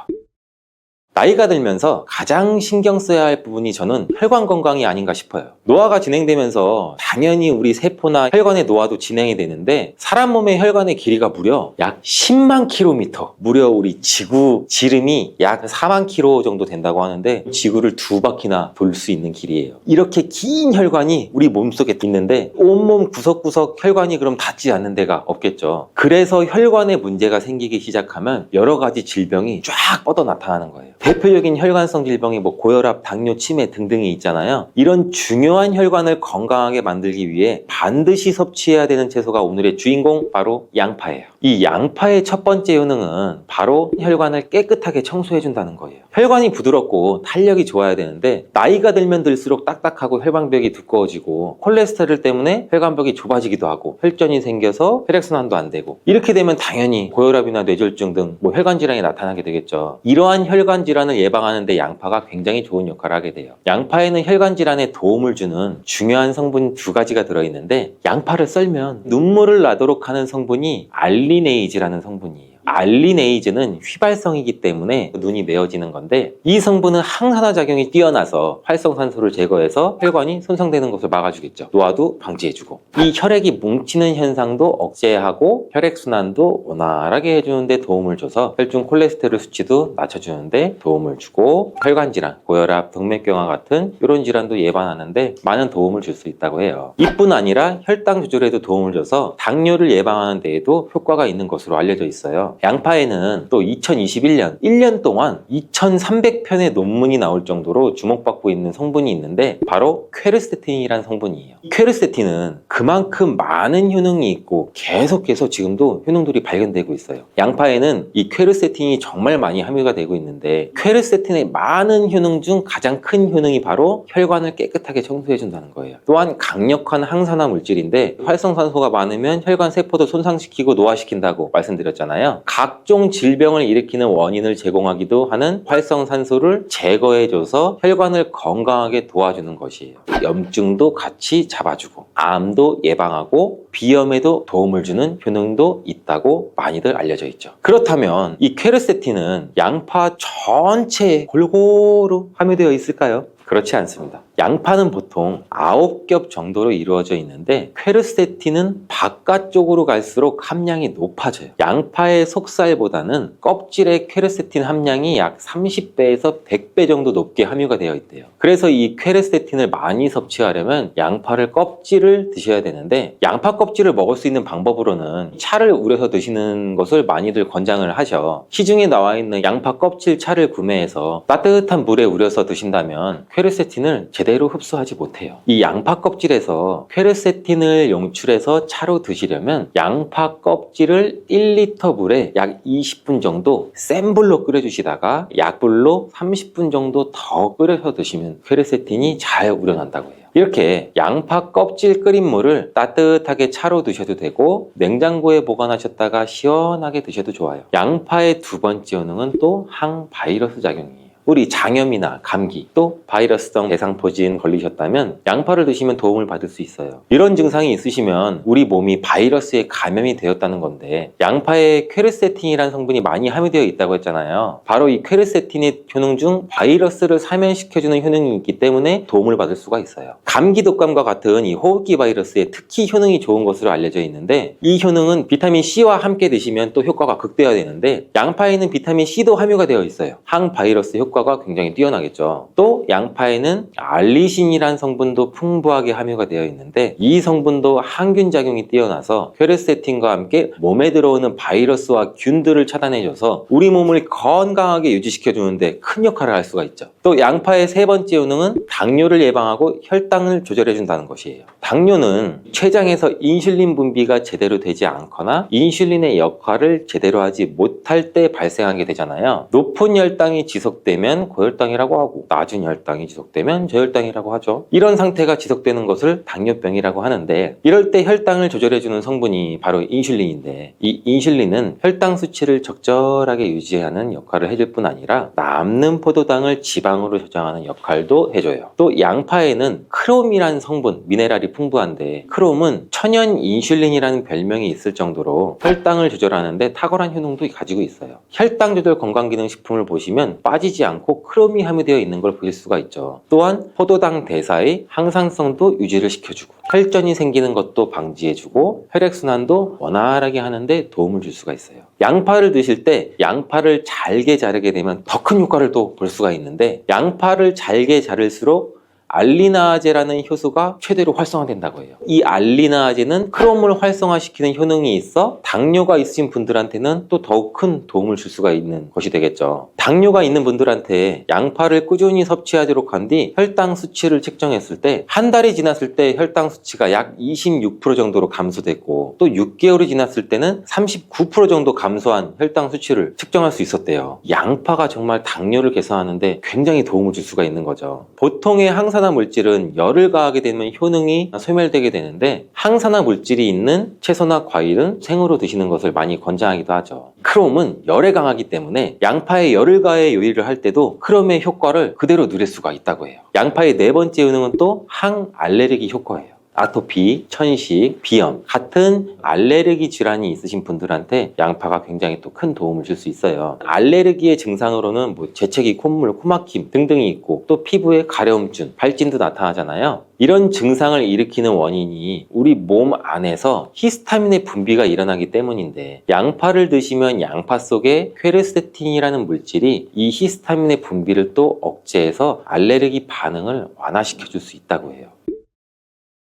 S1: 나이가 들면서 가장 신경 써야 할 부분이 저는 혈관 건강이 아닌가 싶어요. 노화가 진행되면서 당연히 우리 세포나 혈관의 노화도 진행이 되는데 사람 몸의 혈관의 길이가 무려 약 10만 킬로미터, 무려 우리 지구 지름이 약 4만 킬로 정도 된다고 하는데 지구를 2바퀴나 돌 수 있는 길이에요. 이렇게 긴 혈관이 우리 몸속에 있는데 온몸 구석구석 혈관이 그럼 닿지 않는 데가 없겠죠. 그래서 혈관에 문제가 생기기 시작하면 여러 가지 질병이 쫙 뻗어 나타나는 거예요. 대표적인 혈관성 질병이 고혈압, 당뇨, 치매 등등이 있잖아요. 이런 중요한 혈관을 건강하게 만들기 위해 반드시 섭취해야 되는 채소가 오늘의 주인공, 바로 양파예요. 이 양파의 첫 번째 효능은 바로 혈관을 깨끗하게 청소해준다는 거예요. 혈관이 부드럽고 탄력이 좋아야 되는데 나이가 들면 들수록 딱딱하고 혈관벽이 두꺼워지고 콜레스테롤 때문에 혈관벽이 좁아지기도 하고 혈전이 생겨서 혈액순환도 안 되고 이렇게 되면 당연히 고혈압이나 뇌졸중 등 혈관 질환이 나타나게 되겠죠. 이러한 혈관 질환을 예방하는 데 양파가 굉장히 좋은 역할을 하게 돼요. 양파에는 혈관 질환에 도움을 주는 중요한 성분 2가지가 들어있는데 양파를 썰면 눈물을 나도록 하는 성분이 알리네이즈라는 성분이에요. 알리네이즈는 휘발성이기 때문에 눈이 메어지는 건데 이 성분은 항산화 작용이 뛰어나서 활성산소를 제거해서 혈관이 손상되는 것을 막아주겠죠. 노화도 방지해주고 이 혈액이 뭉치는 현상도 억제하고 혈액순환도 원활하게 해주는데 도움을 줘서 혈중 콜레스테롤 수치도 낮춰주는데 도움을 주고 혈관질환, 고혈압, 동맥경화 같은 이런 질환도 예방하는데 많은 도움을 줄 수 있다고 해요. 이뿐 아니라 혈당 조절에도 도움을 줘서 당뇨를 예방하는 데에도 효과가 있는 것으로 알려져 있어요. 양파에는 또 2021년 1년 동안 2300편의 논문이 나올 정도로 주목받고 있는 성분이 있는데 바로 퀘르세틴이라는 성분이에요. 퀘르세틴은 그만큼 많은 효능이 있고 계속해서 지금도 효능들이 발견되고 있어요. 양파에는 이 퀘르세틴이 정말 많이 함유가 되고 있는데 퀘르세틴의 많은 효능 중 가장 큰 효능이 바로 혈관을 깨끗하게 청소해 준다는 거예요. 또한 강력한 항산화 물질인데 활성산소가 많으면 혈관 세포도 손상시키고 노화시킨다고 말씀드렸잖아요. 각종 질병을 일으키는 원인을 제공하기도 하는 활성산소를 제거해줘서 혈관을 건강하게 도와주는 것이에요. 염증도 같이 잡아주고 암도 예방하고 비염에도 도움을 주는 효능도 있다고 많이들 알려져 있죠. 그렇다면 이 퀘르세틴은 양파 전체에 골고루 함유되어 있을까요? 그렇지 않습니다. 양파는 보통 9겹 정도로 이루어져 있는데 퀘르세틴은 바깥쪽으로 갈수록 함량이 높아져요. 양파의 속살보다는 껍질의 퀘르세틴 함량이 약 30배에서 100배 정도 높게 함유가 되어 있대요. 그래서 이 퀘르세틴을 많이 섭취하려면 양파를 껍질을 드셔야 되는데 양파 껍질을 먹을 수 있는 방법으로는 차를 우려서 드시는 것을 많이들 권장을 하셔. 시중에 나와 있는 양파 껍질 차를 구매해서 따뜻한 물에 우려서 드신다면 퀘르세틴을 제대로 흡수하지 못해요. 이 양파 껍질에서 퀘르세틴을 용출해서 차로 드시려면 양파 껍질을 1리터 물에 약 20분 정도 센 불로 끓여주시다가 약불로 30분 정도 더 끓여서 드시면 퀘르세틴이 잘 우려난다고 해요. 이렇게 양파 껍질 끓인 물을 따뜻하게 차로 드셔도 되고 냉장고에 보관하셨다가 시원하게 드셔도 좋아요. 양파의 2번째 효능은 또 항바이러스 작용이에요. 우리 장염이나 감기 또 바이러스성 대상포진 걸리셨다면 양파를 드시면 도움을 받을 수 있어요. 이런 증상이 있으시면 우리 몸이 바이러스에 감염이 되었다는 건데 양파에 퀘르세틴이라는 성분이 많이 함유되어 있다고 했잖아요. 바로 이 퀘르세틴의 효능 중 바이러스를 사면시켜주는 효능이 있기 때문에 도움을 받을 수가 있어요. 감기 독감과 같은 이 호흡기 바이러스에 특히 효능이 좋은 것으로 알려져 있는데, 이 효능은 비타민 C와 함께 드시면 또 효과가 극대화되는데, 양파에는 비타민 C도 함유가 되어 있어요. 항바이러스 효과가 굉장히 뛰어나겠죠. 또 양파에는 알리신이라는 성분도 풍부하게 함유가 되어 있는데, 이 성분도 항균 작용이 뛰어나서 퀘르세틴과 함께 몸에 들어오는 바이러스와 균들을 차단해줘서 우리 몸을 건강하게 유지시켜주는데 큰 역할을 할 수가 있죠. 또 양파의 세 번째 효능은 당뇨를 예방하고 혈당을 조절해준다는 것이에요. 당뇨는 췌장에서 인슐린 분비가 제대로 되지 않거나 인슐린의 역할을 제대로 하지 못할 때 발생하게 되잖아요. 높은 혈당이 지속되면 고혈당이라고 하고, 낮은 혈당이 지속되면 저혈당이라고 하죠. 이런 상태가 지속되는 것을 당뇨병이라고 하는데, 이럴 때 혈당을 조절해주는 성분이 바로 인슐린인데, 이 인슐린은 혈당 수치를 적절하게 유지하는 역할을 해줄 뿐 아니라 남는 포도당을 지방으로 저장하는 역할도 해줘요. 또 양파에는 크롬이라는 성분, 미네랄이 풍부한데, 크롬은 천연 인슐린이라는 별명이 있을 정도로 혈당을 조절하는데 탁월한 효능도 가지고 있어요. 혈당 조절 건강기능식품을 보시면 빠지지 않고 크롬이 함유되어 있는 걸 보실 수가 있죠. 또한 포도당 대사의 항상성도 유지를 시켜주고, 혈전이 생기는 것도 방지해주고, 혈액순환도 원활하게 하는데 도움을 줄 수가 있어요. 양파를 드실 때 양파를 잘게 자르게 되면 더 큰 효과를 또 볼 수가 있는데, 양파를 잘게 자를수록 알리나아제라는 효소가 최대로 활성화된다고 해요. 이 알리나아제는 크롬을 활성화시키는 효능이 있어 당뇨가 있으신 분들한테는 또 더욱 큰 도움을 줄 수가 있는 것이 되겠죠. 당뇨가 있는 분들한테 양파를 꾸준히 섭취하도록 한 뒤 혈당 수치를 측정했을 때, 한 달이 지났을 때 혈당 수치가 약 26% 정도로 감소됐고, 또 6개월이 지났을 때는 39% 정도 감소한 혈당 수치를 측정할 수 있었대요. 양파가 정말 당뇨를 개선하는데 굉장히 도움을 줄 수가 있는 거죠. 보통의 항산화 물질은 열을 가하게 되면 효능이 소멸되게 되는데, 항산화 물질이 있는 채소나 과일은 생으로 드시는 것을 많이 권장하기도 하죠. 크롬은 열에 강하기 때문에 양파에 열을 가해 요리를 할 때도 크롬의 효과를 그대로 누릴 수가 있다고 해요. 양파의 네 번째 효능은 또 항알레르기 효과예요. 아토피, 천식, 비염 같은 알레르기 질환이 있으신 분들한테 양파가 굉장히 또 큰 도움을 줄 수 있어요. 알레르기의 증상으로는 재채기, 콧물, 코막힘 등등이 있고, 또 피부에 가려움증, 발진도 나타나잖아요. 이런 증상을 일으키는 원인이 우리 몸 안에서 히스타민의 분비가 일어나기 때문인데, 양파를 드시면 양파 속에 퀘르세틴이라는 물질이 이 히스타민의 분비를 또 억제해서 알레르기 반응을 완화시켜 줄 수 있다고 해요.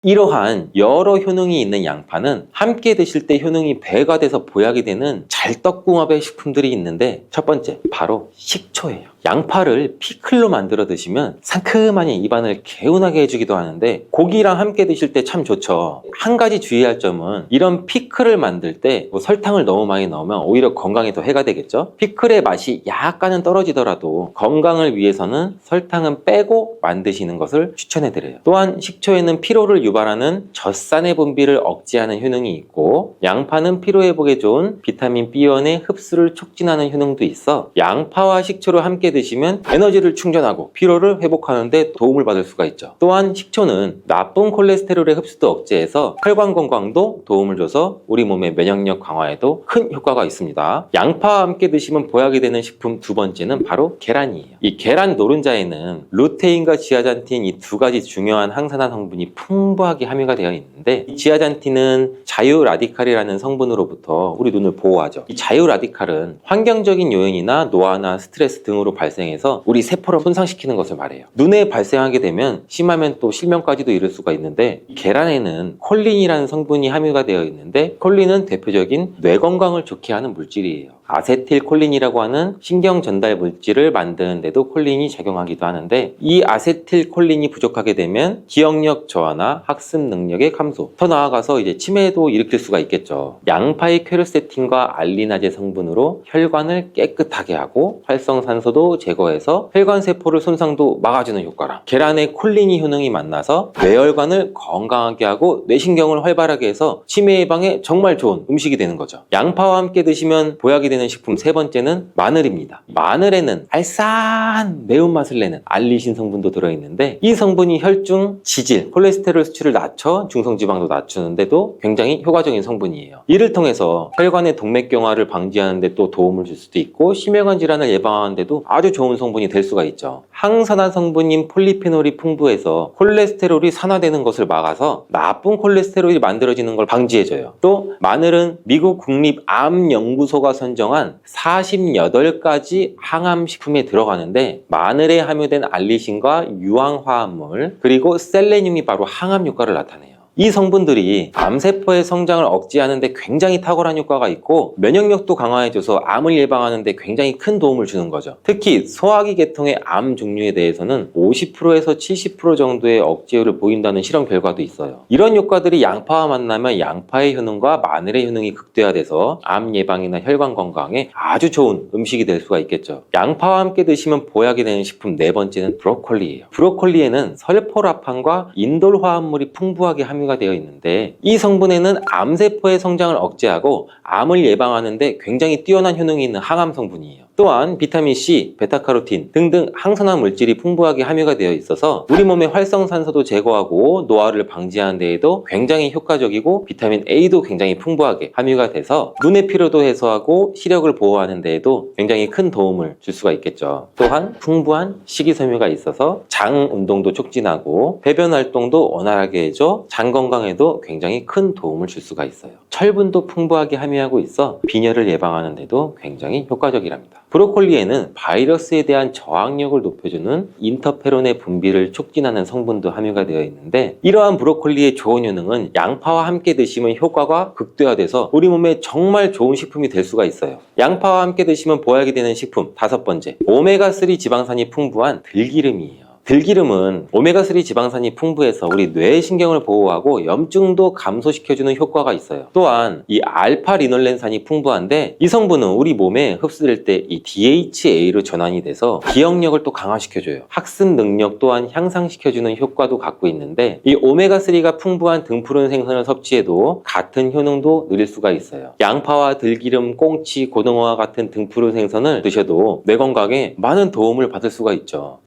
S1: 이러한 여러 효능이 있는 양파는 함께 드실 때 효능이 배가 돼서 보약이 되는 잘떡궁합의 식품들이 있는데, 첫 번째 바로 식초예요. 양파를 피클로 만들어 드시면 상큼하니 입안을 개운하게 해주기도 하는데, 고기랑 함께 드실 때 참 좋죠. 한 가지 주의할 점은, 이런 피클을 만들 때 설탕을 너무 많이 넣으면 오히려 건강에 더 해가 되겠죠. 피클의 맛이 약간은 떨어지더라도 건강을 위해서는 설탕은 빼고 만드시는 것을 추천해 드려요. 또한 식초에는 피로를 유발하는 젖산의 분비를 억제하는 효능이 있고, 양파는 피로 회복에 좋은 비타민 B1의 흡수를 촉진하는 효능도 있어 양파와 식초를 함께 드시면 에너지를 충전하고 피로를 회복하는 데 도움을 받을 수가 있죠. 또한 식초는 나쁜 콜레스테롤의 흡수도 억제해서 혈관 건강도 도움을 줘서 우리 몸의 면역력 강화에도 큰 효과가 있습니다. 양파와 함께 드시면 보약이 되는 식품 두 번째는 바로 계란이에요. 이 계란 노른자에는 루테인과 지아잔틴, 이 두 가지 중요한 항산화 성분이 풍부하게 함유가 되어 있는데, 이 지아잔틴은 자유 라디칼이라는 성분으로부터 우리 눈을 보호하죠. 이 자유 라디칼은 환경적인 요인이나 노화나 스트레스 등으로 발생해서 우리 세포를 손상시키는 것을 말해요. 눈에 발생하게 되면 심하면 또 실명까지도 이를 수가 있는데, 계란에는 콜린이라는 성분이 함유가 되어 있는데, 콜린은 대표적인 뇌 건강을 좋게 하는 물질이에요. 아세틸콜린이라고 하는 신경 전달 물질을 만드는데도 콜린이 작용하기도 하는데, 이 아세틸콜린이 부족하게 되면 기억력 저하나 학습 능력의 감소, 더 나아가서 이제 치매도 일으킬 수가 있겠죠. 양파의 퀘르세틴과 알리나제 성분으로 혈관을 깨끗하게 하고 활성산소도 제거해서 혈관 세포를 손상도 막아주는 효과랑, 계란의 콜린이 효능이 만나서 뇌혈관을 건강하게 하고 뇌신경을 활발하게 해서 치매 예방에 정말 좋은 음식이 되는 거죠. 양파와 함께 드시면 보약이 되는 되는 식품 세 번째는 마늘입니다. 마늘에는 알싸한 매운맛을 내는 알리신 성분도 들어있는데 이 성분이 혈중 지질, 콜레스테롤 수치를 낮춰 중성지방도 낮추는데도 굉장히 효과적인 성분이에요. 이를 통해서 혈관의 동맥경화를 방지하는 데 또 도움을 줄 수도 있고 심혈관 질환을 예방하는 데도 아주 좋은 성분이 될 수가 있죠. 항산화 성분인 폴리페놀이 풍부해서 콜레스테롤이 산화되는 것을 막아서 나쁜 콜레스테롤이 만들어지는 걸 방지해줘요. 또 마늘은 미국 국립암연구소가 선정한 48가지 항암식품에 들어가는데 마늘에 함유된 알리신과 유황화합물 그리고 셀레늄이 바로 항암 효과를 나타내요. 이 성분들이 암세포의 성장을 억제하는 데 굉장히 탁월한 효과가 있고 면역력도 강화해줘서 암을 예방하는 데 굉장히 큰 도움을 주는 거죠. 특히 소화기 계통의 암 종류에 대해서는 50%에서 70% 정도의 억제율을 보인다는 실험 결과도 있어요. 이런 효과들이 양파와 만나면 양파의 효능과 마늘의 효능이 극대화돼서 암 예방이나 혈관 건강에 아주 좋은 음식이 될 수가 있겠죠. 양파와 함께 드시면 보약이 되는 식품 네 번째는 브로콜리예요. 브로콜리에는 설포라판과 인돌 화합물이 풍부하게 함유가 되어 있는데 이 성분에는 암세포의 성장을 억제하고 암을 예방하는 데 굉장히 뛰어난 효능이 있는 항암 성분이에요. 또한 비타민C, 베타카로틴 등등 항산화 물질이 풍부하게 함유가 되어 있어서 우리 몸의 활성산소도 제거하고 노화를 방지하는 데에도 굉장히 효과적이고 비타민 A도 굉장히 풍부하게 함유가 돼서 눈의 피로도 해소하고 시력을 보호하는 데에도 굉장히 큰 도움을 줄 수가 있겠죠. 또한 풍부한 식이섬유가 있어서 장 운동도 촉진하고 배변 활동도 원활하게 해줘 장 건강에도 굉장히 큰 도움을 줄 수가 있어요. 철분도 풍부하게 함유하고 있어 빈혈을 예방하는 데도 굉장히 효과적이랍니다. 브로콜리에는 바이러스에 대한 저항력을 높여주는 인터페론의 분비를 촉진하는 성분도 함유가 되어 있는데 이러한 브로콜리의 좋은 효능은 양파와 함께 드시면 효과가 극대화돼서 우리 몸에 정말 좋은 식품이 될 수가 있어요. 양파와 함께 드시면 보약이 되는 식품 다섯 번째, 오메가3 지방산이 풍부한 들기름이에요. 들기름은 오메가3 지방산이 풍부해서 우리 뇌의 신경을 보호하고 염증도 감소시켜주는 효과가 있어요. 또한 이 알파리놀렌산이 풍부한데 이 성분은 우리 몸에 흡수될 때 이 DHA로 전환이 돼서 기억력을 또 강화시켜줘요. 학습 능력 또한 향상시켜주는 효과도 갖고 있는데 이 오메가3가 풍부한 등푸른 생선을 섭취해도 같은 효능도 누릴 수가 있어요. 양파와 들기름, 꽁치, 고등어와 같은 등푸른 생선을 드셔도 뇌 건강에 많은 도움을 받을 수가 있죠.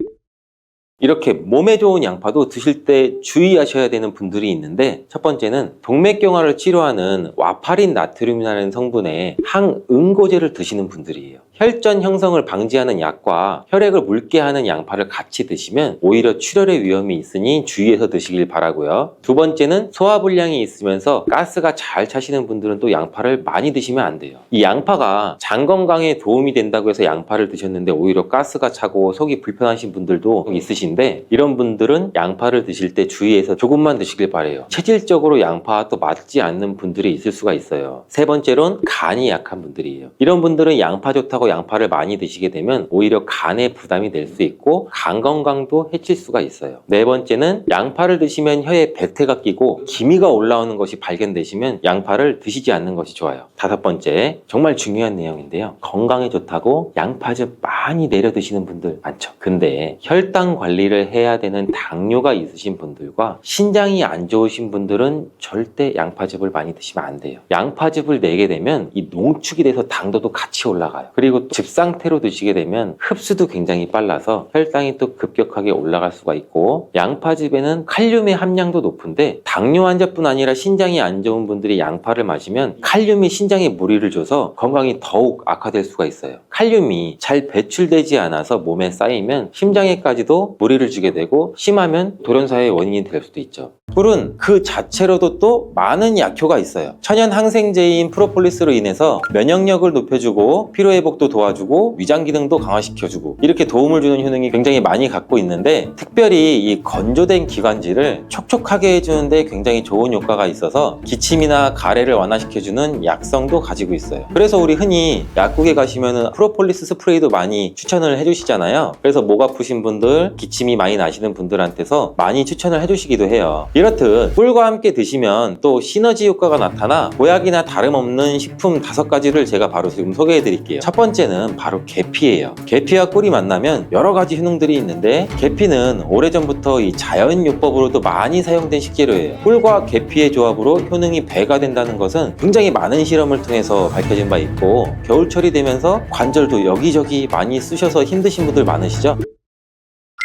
S1: 이렇게 몸에 좋은 양파도 드실 때 주의하셔야 되는 분들이 있는데 첫 번째는 동맥경화를 치료하는 와파린 나트륨이라는 성분의 항응고제를 드시는 분들이에요. 혈전 형성을 방지하는 약과 혈액을 묽게 하는 양파를 같이 드시면 오히려 출혈의 위험이 있으니 주의해서 드시길 바라고요. 두 번째는 소화불량이 있으면서 가스가 잘 차시는 분들은 또 양파를 많이 드시면 안 돼요. 이 양파가 장 건강에 도움이 된다고 해서 양파를 드셨는데 오히려 가스가 차고 속이 불편하신 분들도 있으신데 이런 분들은 양파를 드실 때 주의해서 조금만 드시길 바래요. 체질적으로 양파와 또 맞지 않는 분들이 있을 수가 있어요. 세 번째로는 간이 약한 분들이에요. 이런 분들은 양파 좋다고 양파를 많이 드시게 되면 오히려 간에 부담이 될 수 있고 간 건강도 해칠 수가 있어요. 네 번째는 양파를 드시면 혀에 배태가 끼고 기미가 올라오는 것이 발견되시면 양파를 드시지 않는 것이 좋아요. 다섯 번째, 정말 중요한 내용인데요. 건강에 좋다고 양파즙 많이 내려 드시는 분들 많죠. 근데 혈당 관리를 해야 되는 당뇨가 있으신 분들과 신장이 안 좋으신 분들은 절대 양파즙을 많이 드시면 안 돼요. 양파즙을 내게 되면 이 농축이 돼서 당도도 같이 올라가요. 그리고 또 즙 상태로 드시게 되면 흡수도 굉장히 빨라서 혈당이 또 급격하게 올라갈 수가 있고 양파즙에는 칼륨의 함량도 높은데 당뇨 환자뿐 아니라 신장이 안 좋은 분들이 양파를 마시면 칼륨이 신장에 무리를 줘서 건강이 더욱 악화될 수가 있어요. 칼륨이 잘 배출되지 않아서 몸에 쌓이면 심장에까지도 무리를 주게 되고 심하면 돌연사의 원인이 될 수도 있죠. 꿀은 그 자체로도 또 많은 약효가 있어요. 천연 항생제인 프로폴리스로 인해서 면역력을 높여주고 피로회복도 도와주고 위장 기능도 강화시켜주고 이렇게 도움을 주는 효능이 굉장히 많이 갖고 있는데 특별히 이 건조된 기관지를 촉촉하게 해주는데 굉장히 좋은 효과가 있어서 기침이나 가래를 완화시켜주는 약성도 가지고 있어요. 그래서 우리 흔히 약국에 가시면은 프로폴리스 스프레이도 많이 추천을 해주시잖아요. 그래서 목 아프신 분들, 기침이 많이 나시는 분들한테서 많이 추천을 해주시기도 해요. 이렇듯 꿀과 함께 드시면 또 시너지 효과가 나타나 보약이나 다름없는 식품 5가지를 제가 바로 지금 소개해 드릴게요. 첫 번째 번째는 바로 계피예요. 계피와 꿀이 만나면 여러 가지 효능들이 있는데, 계피는 오래전부터 이 자연요법으로도 많이 사용된 식재료예요. 꿀과 계피의 조합으로 효능이 배가 된다는 것은 굉장히 많은 실험을 통해서 밝혀진 바 있고, 겨울철이 되면서 관절도 여기저기 많이 쑤셔서 힘드신 분들 많으시죠?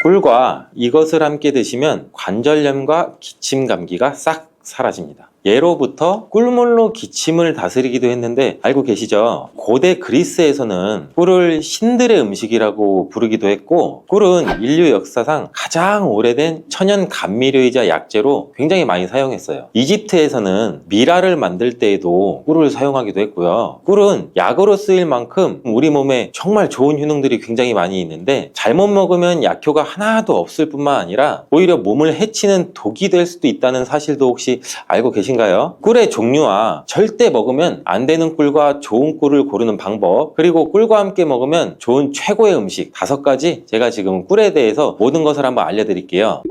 S1: 꿀과 이것을 함께 드시면 관절염과 기침 감기가 싹 사라집니다. 예로부터 꿀물로 기침을 다스리기도 했는데 알고 계시죠? 고대 그리스에서는 꿀을 신들의 음식이라고 부르기도 했고, 꿀은 인류 역사상 가장 오래된 천연 감미료이자 약재로 굉장히 많이 사용했어요. 이집트에서는 미라를 만들 때에도 꿀을 사용하기도 했고요. 꿀은 약으로 쓰일 만큼 우리 몸에 정말 좋은 효능들이 굉장히 많이 있는데, 잘못 먹으면 약효가 하나도 없을 뿐만 아니라 오히려 몸을 해치는 독이 될 수도 있다는 사실도 혹시 알고 계신가요? 꿀의 종류와 절대 먹으면 안 되는 꿀과 좋은 꿀을 고르는 방법, 그리고 꿀과 함께 먹으면 좋은 최고의 음식 5가지, 제가 지금 꿀에 대해서 모든 것을 한번 알려드릴게요.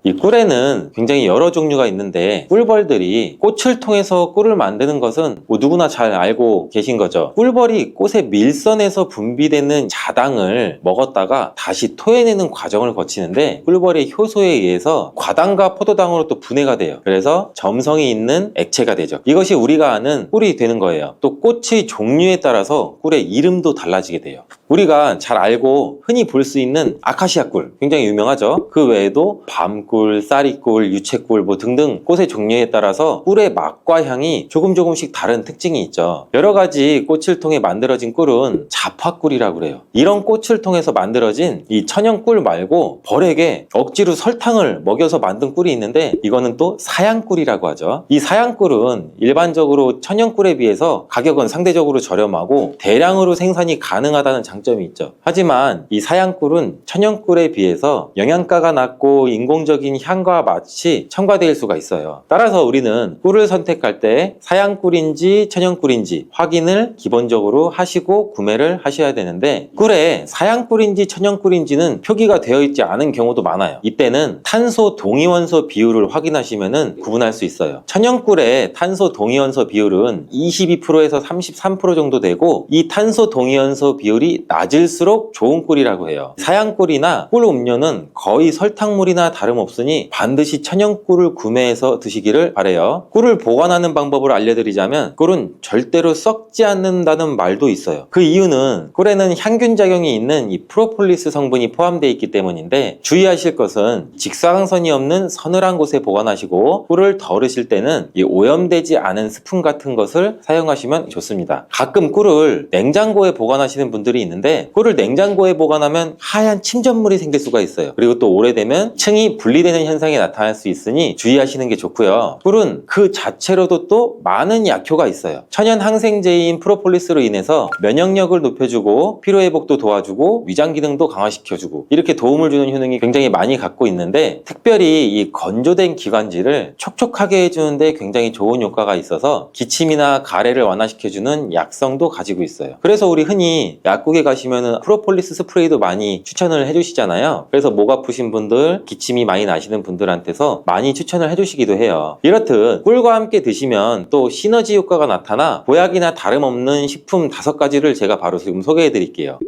S1: 이 꿀에는 굉장히 여러 종류가 있는데, 꿀벌들이 꽃을 통해서 꿀을 만드는 것은 뭐 누구나 잘 알고 계신 거죠. 꿀벌이 꽃의 밀선에서 분비되는 자당을 먹었다가 다시 토해내는 과정을 거치는데, 꿀벌의 효소에 의해서 과당과 포도당으로 또 분해가 돼요. 그래서 점성이 있는 액체가 되죠. 이것이 우리가 아는 꿀이 되는 거예요. 또 꽃의 종류에 따라서 꿀의 이름도 달라지게 돼요. 우리가 잘 알고 흔히 볼 수 있는 아카시아 꿀, 굉장히 유명하죠. 그 외에도 밤꿀, 쌀이꿀, 유채꿀 뭐 등등 꽃의 종류에 따라서 꿀의 맛과 향이 조금씩 다른 특징이 있죠. 여러 가지 꽃을 통해 만들어진 꿀은 잡화꿀이라고 그래요. 이런 꽃을 통해서 만들어진 이 천연꿀 말고 벌에게 억지로 설탕을 먹여서 만든 꿀이 있는데, 이거는 또 사양꿀이라고 하죠. 이 사양꿀은 일반적으로 천연꿀에 비해서 가격은 상대적으로 저렴하고 대량으로 생산이 가능하다는 장점이 있죠. 하지만 이 사양꿀은 천연꿀에 비해서 영양가가 낮고 인공적인 향과 맛이 첨가될 수가 있어요. 따라서 우리는 꿀을 선택할 때 사양꿀인지 천연꿀인지 확인을 기본적으로 하시고 구매를 하셔야 되는데, 꿀에 사양꿀인지 천연꿀인지는 표기가 되어 있지 않은 경우도 많아요. 이때는 탄소 동위원소 비율을 확인하시면 구분할 수 있어요. 천연꿀의 탄소 동위원소 비율은 22%에서 33% 정도 되고, 이 탄소 동위원소 비율이 낮을수록 좋은 꿀이라고 해요. 사양꿀이나 꿀 음료는 거의 설탕물이나 다름없으니 반드시 천연꿀을 구매해서 드시기를 바래요. 꿀을 보관하는 방법을 알려드리자면, 꿀은 절대로 썩지 않는다는 말도 있어요. 그 이유는 꿀에는 향균 작용이 있는 이 프로폴리스 성분이 포함되어 있기 때문인데, 주의하실 것은 직사광선이 없는 서늘한 곳에 보관하시고, 꿀을 덜으실 때는 이 오염되지 않은 스푼 같은 것을 사용하시면 좋습니다. 가끔 꿀을 냉장고에 보관하시는 분들이 있는데, 꿀을 냉장고에 보관하면 하얀 침전물이 생길 수가 있어요. 그리고 또 오래되면 층이 분리되는 현상이 나타날 수 있으니 주의하시는 게 좋고요. 꿀은 그 자체로도 또 많은 약효가 있어요. 천연 항생제인 프로폴리스로 인해서 면역력을 높여주고 피로회복도 도와주고 위장 기능도 강화시켜주고, 이렇게 도움을 주는 효능이 굉장히 많이 갖고 있는데, 특별히 이 건조된 기관지를 촉촉하게 해주는데 굉장히 좋은 효과가 있어서 기침이나 가래를 완화시켜주는 약성도 가지고 있어요. 그래서 우리 흔히 약국에 가시면 프로폴리스 스프레이도 많이 추천을 해주시잖아요. 그래서 목 아프신 분들, 기침이 많이 나시는 분들한테서 많이 추천을 해주시기도 해요. 이렇듯 꿀과 함께 드시면 또 시너지 효과가 나타나 보약이나 다름없는 식품 5가지를 제가 바로 지금 소개해 드릴게요.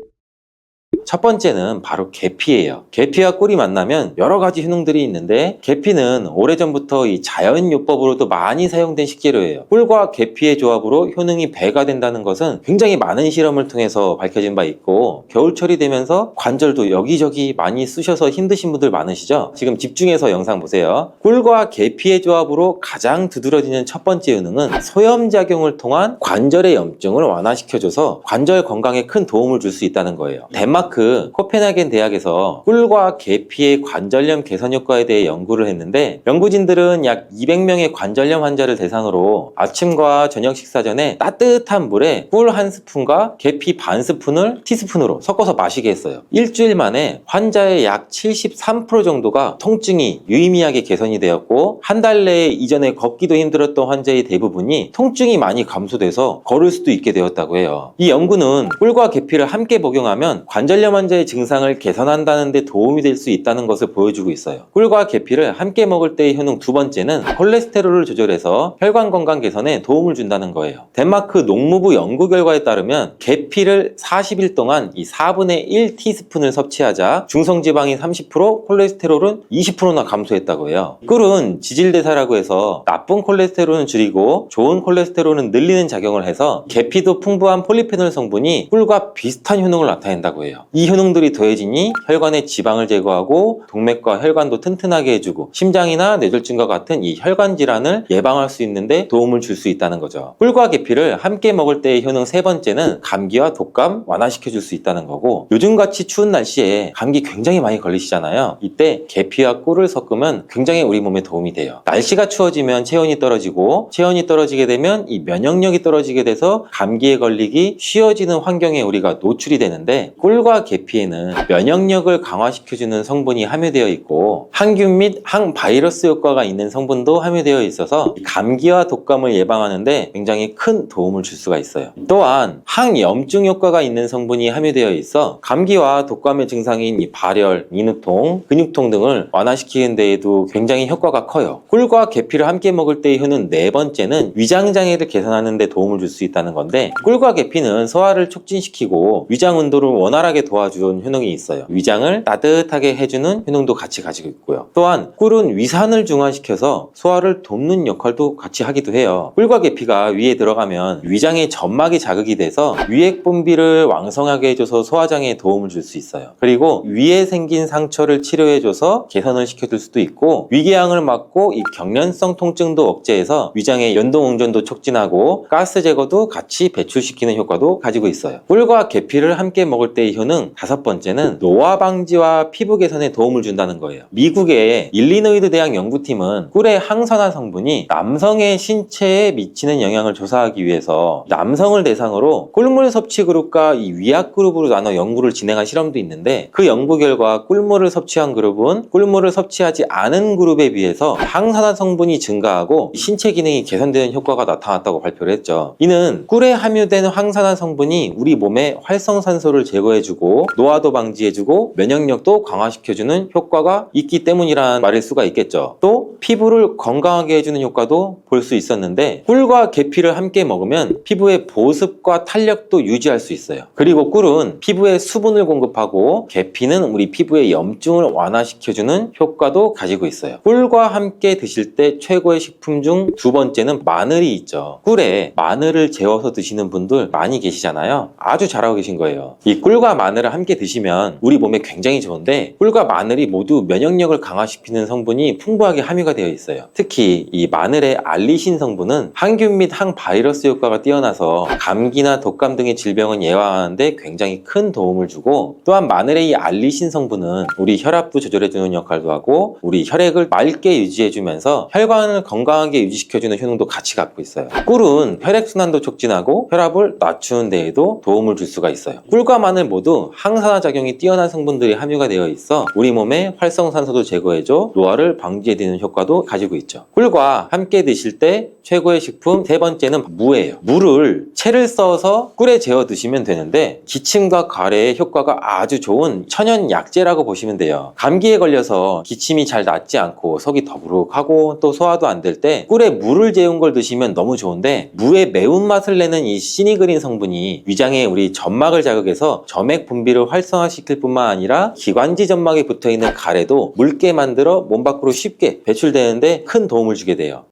S1: 첫 번째는 바로 계피예요. 계피와 꿀이 만나면 여러 가지 효능들이 있는데, 계피는 오래전부터 이 자연요법으로도 많이 사용된 식재료예요. 꿀과 계피의 조합으로 효능이 배가 된다는 것은 굉장히 많은 실험을 통해서 밝혀진 바 있고, 겨울철이 되면서 관절도 여기저기 많이 쑤셔서 힘드신 분들 많으시죠? 지금 집중해서 영상 보세요. 꿀과 계피의 조합으로 가장 두드러지는 첫 번째 효능은 소염작용을 통한 관절의 염증을 완화시켜줘서 관절 건강에 큰 도움을 줄 수 있다는 거예요. 덴마크 코펜하겐 대학에서 꿀과 계피의 관절염 개선 효과에 대해 연구를 했는데, 연구진들은 약 200명의 관절염 환자를 대상으로 아침과 저녁 식사 전에 따뜻한 물에 꿀 1스푼과 계피 반 스푼을 티스푼으로 섞어서 마시게 했어요. 일주일 만에 환자의 약 73% 정도가 통증이 유의미하게 개선이 되었고, 한 달 내에 이전에 걷기도 힘들었던 환자의 대부분이 통증이 많이 감소돼서 걸을 수도 있게 되었다고 해요. 이 연구는 꿀과 계피를 함께 복용하면 관절염 폐렴 환자의 증상을 개선한다는 데 도움이 될 수 있다는 것을 보여주고 있어요. 꿀과 계피를 함께 먹을 때의 효능 두 번째는 콜레스테롤을 조절해서 혈관 건강 개선에 도움을 준다는 거예요. 덴마크 농무부 연구 결과에 따르면 계피를 40일 동안 이 4분의 1 티스푼을 섭취하자 중성지방이 30%, 콜레스테롤은 20%나 감소했다고 해요. 꿀은 지질대사라고 해서 나쁜 콜레스테롤은 줄이고 좋은 콜레스테롤은 늘리는 작용을 해서 계피도 풍부한 폴리페놀 성분이 꿀과 비슷한 효능을 나타낸다고 해요. 이 효능들이 더해지니 혈관의 지방을 제거하고 동맥과 혈관도 튼튼하게 해주고 심장이나 뇌졸중과 같은 이 혈관 질환을 예방할 수 있는데 도움을 줄 수 있다는 거죠. 꿀과 계피를 함께 먹을 때의 효능 세 번째는 감기와 독감 완화시켜 줄 수 있다는 거고, 요즘같이 추운 날씨에 감기 굉장히 많이 걸리시잖아요. 이때 계피와 꿀을 섞으면 굉장히 우리 몸에 도움이 돼요. 날씨가 추워지면 체온이 떨어지고, 체온이 떨어지게 되면 이 면역력이 떨어지게 돼서 감기에 걸리기 쉬워지는 환경에 우리가 노출이 되는데, 꿀과 계피에는 면역력을 강화시켜주는 성분이 함유되어 있고 항균 및 항바이러스 효과가 있는 성분도 함유되어 있어서 감기와 독감을 예방하는데 굉장히 큰 도움을 줄 수가 있어요. 또한 항염증 효과가 있는 성분이 함유되어 있어 감기와 독감의 증상인 이 발열, 인후통, 근육통 등을 완화시키는 데에도 굉장히 효과가 커요. 꿀과 계피를 함께 먹을 때의 효능 네 번째는 위장장애를 개선하는 데 도움을 줄 수 있다는 건데, 꿀과 계피는 소화를 촉진시키고 위장 온도를 원활하게 도와주는 효능이 있어요. 위장을 따뜻하게 해주는 효능도 같이 가지고 있고요. 또한 꿀은 위산을 중화시켜서 소화를 돕는 역할도 같이 하기도 해요. 꿀과 계피가 위에 들어가면 위장의 점막이 자극이 돼서 위액 분비를 왕성하게 해줘서 소화장애에 도움을 줄 수 있어요. 그리고 위에 생긴 상처를 치료해줘서 개선을 시켜줄 수도 있고, 위궤양을 막고 이 경련성 통증도 억제해서 위장의 연동응전도 촉진하고 가스 제거도 같이 배출시키는 효과도 가지고 있어요. 꿀과 계피를 함께 먹을 때의 효능 다섯 번째는 노화 방지와 피부 개선에 도움을 준다는 거예요. 미국의 일리노이드 대학 연구팀은 꿀의 항산화 성분이 남성의 신체에 미치는 영향을 조사하기 위해서 남성을 대상으로 꿀물 섭취 그룹과 이 위약 그룹으로 나눠 연구를 진행한 실험도 있는데, 그 연구 결과 꿀물을 섭취한 그룹은 꿀물을 섭취하지 않은 그룹에 비해서 항산화 성분이 증가하고 신체 기능이 개선되는 효과가 나타났다고 발표를 했죠. 이는 꿀에 함유된 항산화 성분이 우리 몸에 활성산소를 제거해주고 노화도 방지해주고 면역력도 강화시켜주는 효과가 있기 때문이란 말일 수가 있겠죠. 또 피부를 건강하게 해주는 효과도 볼 수 있었는데, 꿀과 계피를 함께 먹으면 피부의 보습과 탄력도 유지할 수 있어요. 그리고 꿀은 피부에 수분을 공급하고 계피는 우리 피부의 염증을 완화시켜주는 효과도 가지고 있어요. 꿀과 함께 드실 때 최고의 식품 중 두 번째는 마늘이 있죠. 꿀에 마늘을 재워서 드시는 분들 많이 계시잖아요. 아주 잘하고 계신 거예요. 이 꿀과 마늘을 함께 드시면 우리 몸에 굉장히 좋은데, 꿀과 마늘이 모두 면역력을 강화시키는 성분이 풍부하게 함유가 되어 있어요. 특히 이 마늘의 알리신 성분은 항균 및 항바이러스 효과가 뛰어나서 감기나 독감 등의 질병을 예방하는데 굉장히 큰 도움을 주고, 또한 마늘의 이 알리신 성분은 우리 혈압도 조절해주는 역할도 하고 우리 혈액을 맑게 유지해주면서 혈관을 건강하게 유지시켜주는 효능도 같이 갖고 있어요. 꿀은 혈액순환도 촉진하고 혈압을 낮추는 데에도 도움을 줄 수가 있어요. 꿀과 마늘 모두 항산화 작용이 뛰어난 성분들이 함유가 되어 있어 우리 몸에 활성산소도 제거해줘 노화를 방지해주는 효과도 가지고 있죠. 꿀과 함께 드실 때 최고의 식품 세 번째는 무예요. 무를 채를 써서 꿀에 재워 드시면 되는데, 기침과 가래에 효과가 아주 좋은 천연 약재라고 보시면 돼요. 감기에 걸려서 기침이 잘 낫지 않고 속이 더부룩하고 또 소화도 안 될 때 꿀에 무를 재운 걸 드시면 너무 좋은데, 무의 매운맛을 내는 이 시니그린 성분이 위장에 우리 점막을 자극해서 점액 분비를 활성화시킬 뿐만 아니라 기관지 점막에 붙어있는 가래도 묽게 만들어 몸 밖으로 쉽게 배출되는데 큰 도움을 주게 돼요.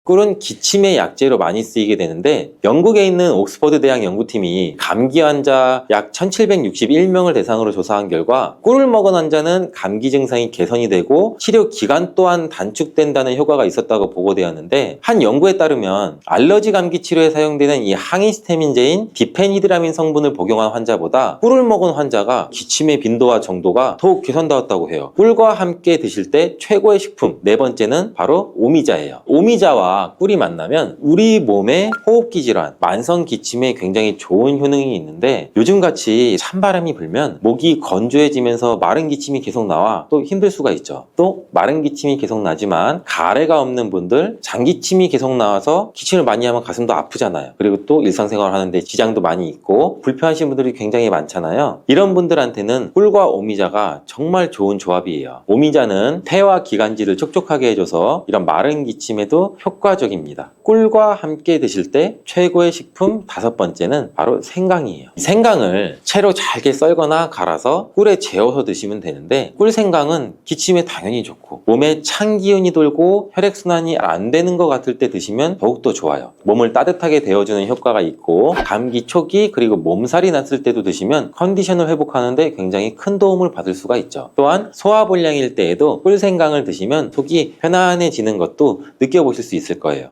S1: 꿀은 기침의 약재로 많이 쓰이게 되는데, 영국에 있는 옥스퍼드 대학 연구팀이 감기 환자 약 1761명을 대상으로 조사한 결과 꿀을 먹은 환자는 감기 증상이 개선이 되고 치료 기간 또한 단축된다는 효과가 있었다고 보고되었는데, 한 연구에 따르면 알러지 감기 치료에 사용되는 이 항히스타민제인 디페니드라민 성분을 복용한 환자보다 꿀을 먹은 환자가 기침의 빈도와 정도가 더욱 개선되었다고 해요. 꿀과 함께 드실 때 최고의 식품 네 번째는 바로 오미자예요. 오미자와 생강과 꿀이 만나면 우리 몸의 호흡기 질환, 만성 기침에 굉장히 좋은 효능이 있는데 요즘같이 찬바람이 불면 목이 건조해지면서 마른 기침이 계속 나와 또 힘들 수가 있죠. 또 마른 기침이 계속 나지만 가래가 없는 분들 장기침이 계속 나와서 기침을 많이 하면 가슴도 아프잖아요. 그리고 또 일상생활 하는데 지장도 많이 있고 불편하신 분들이 굉장히 많잖아요. 이런 분들한테는 꿀과 오미자가 정말 좋은 조합이에요. 오미자는 폐와 기관지를 촉촉하게 해줘서 이런 마른 기침에도 효과적입니다. 꿀과 함께 드실 때 최고의 식품 5번째는 바로 생강이에요. 생강을 채로 잘게 썰거나 갈아서 꿀에 재워서 드시면 되는데 꿀 생강은 기침에 당연히 좋고 몸에 찬 기운이 돌고 혈액순환이 안 되는 것 같을 때 드시면 더욱더 좋아요. 몸을 따뜻하게 데워주는 효과가 있고 감기 초기 그리고 몸살이 났을 때도 드시면 컨디션을 회복하는데 굉장히 큰 도움을 받을 수가 있죠. 또한 소화불량일 때에도 꿀 생강을 드시면 속이 편안해지는 것도 느껴보실 수 있을 거예요.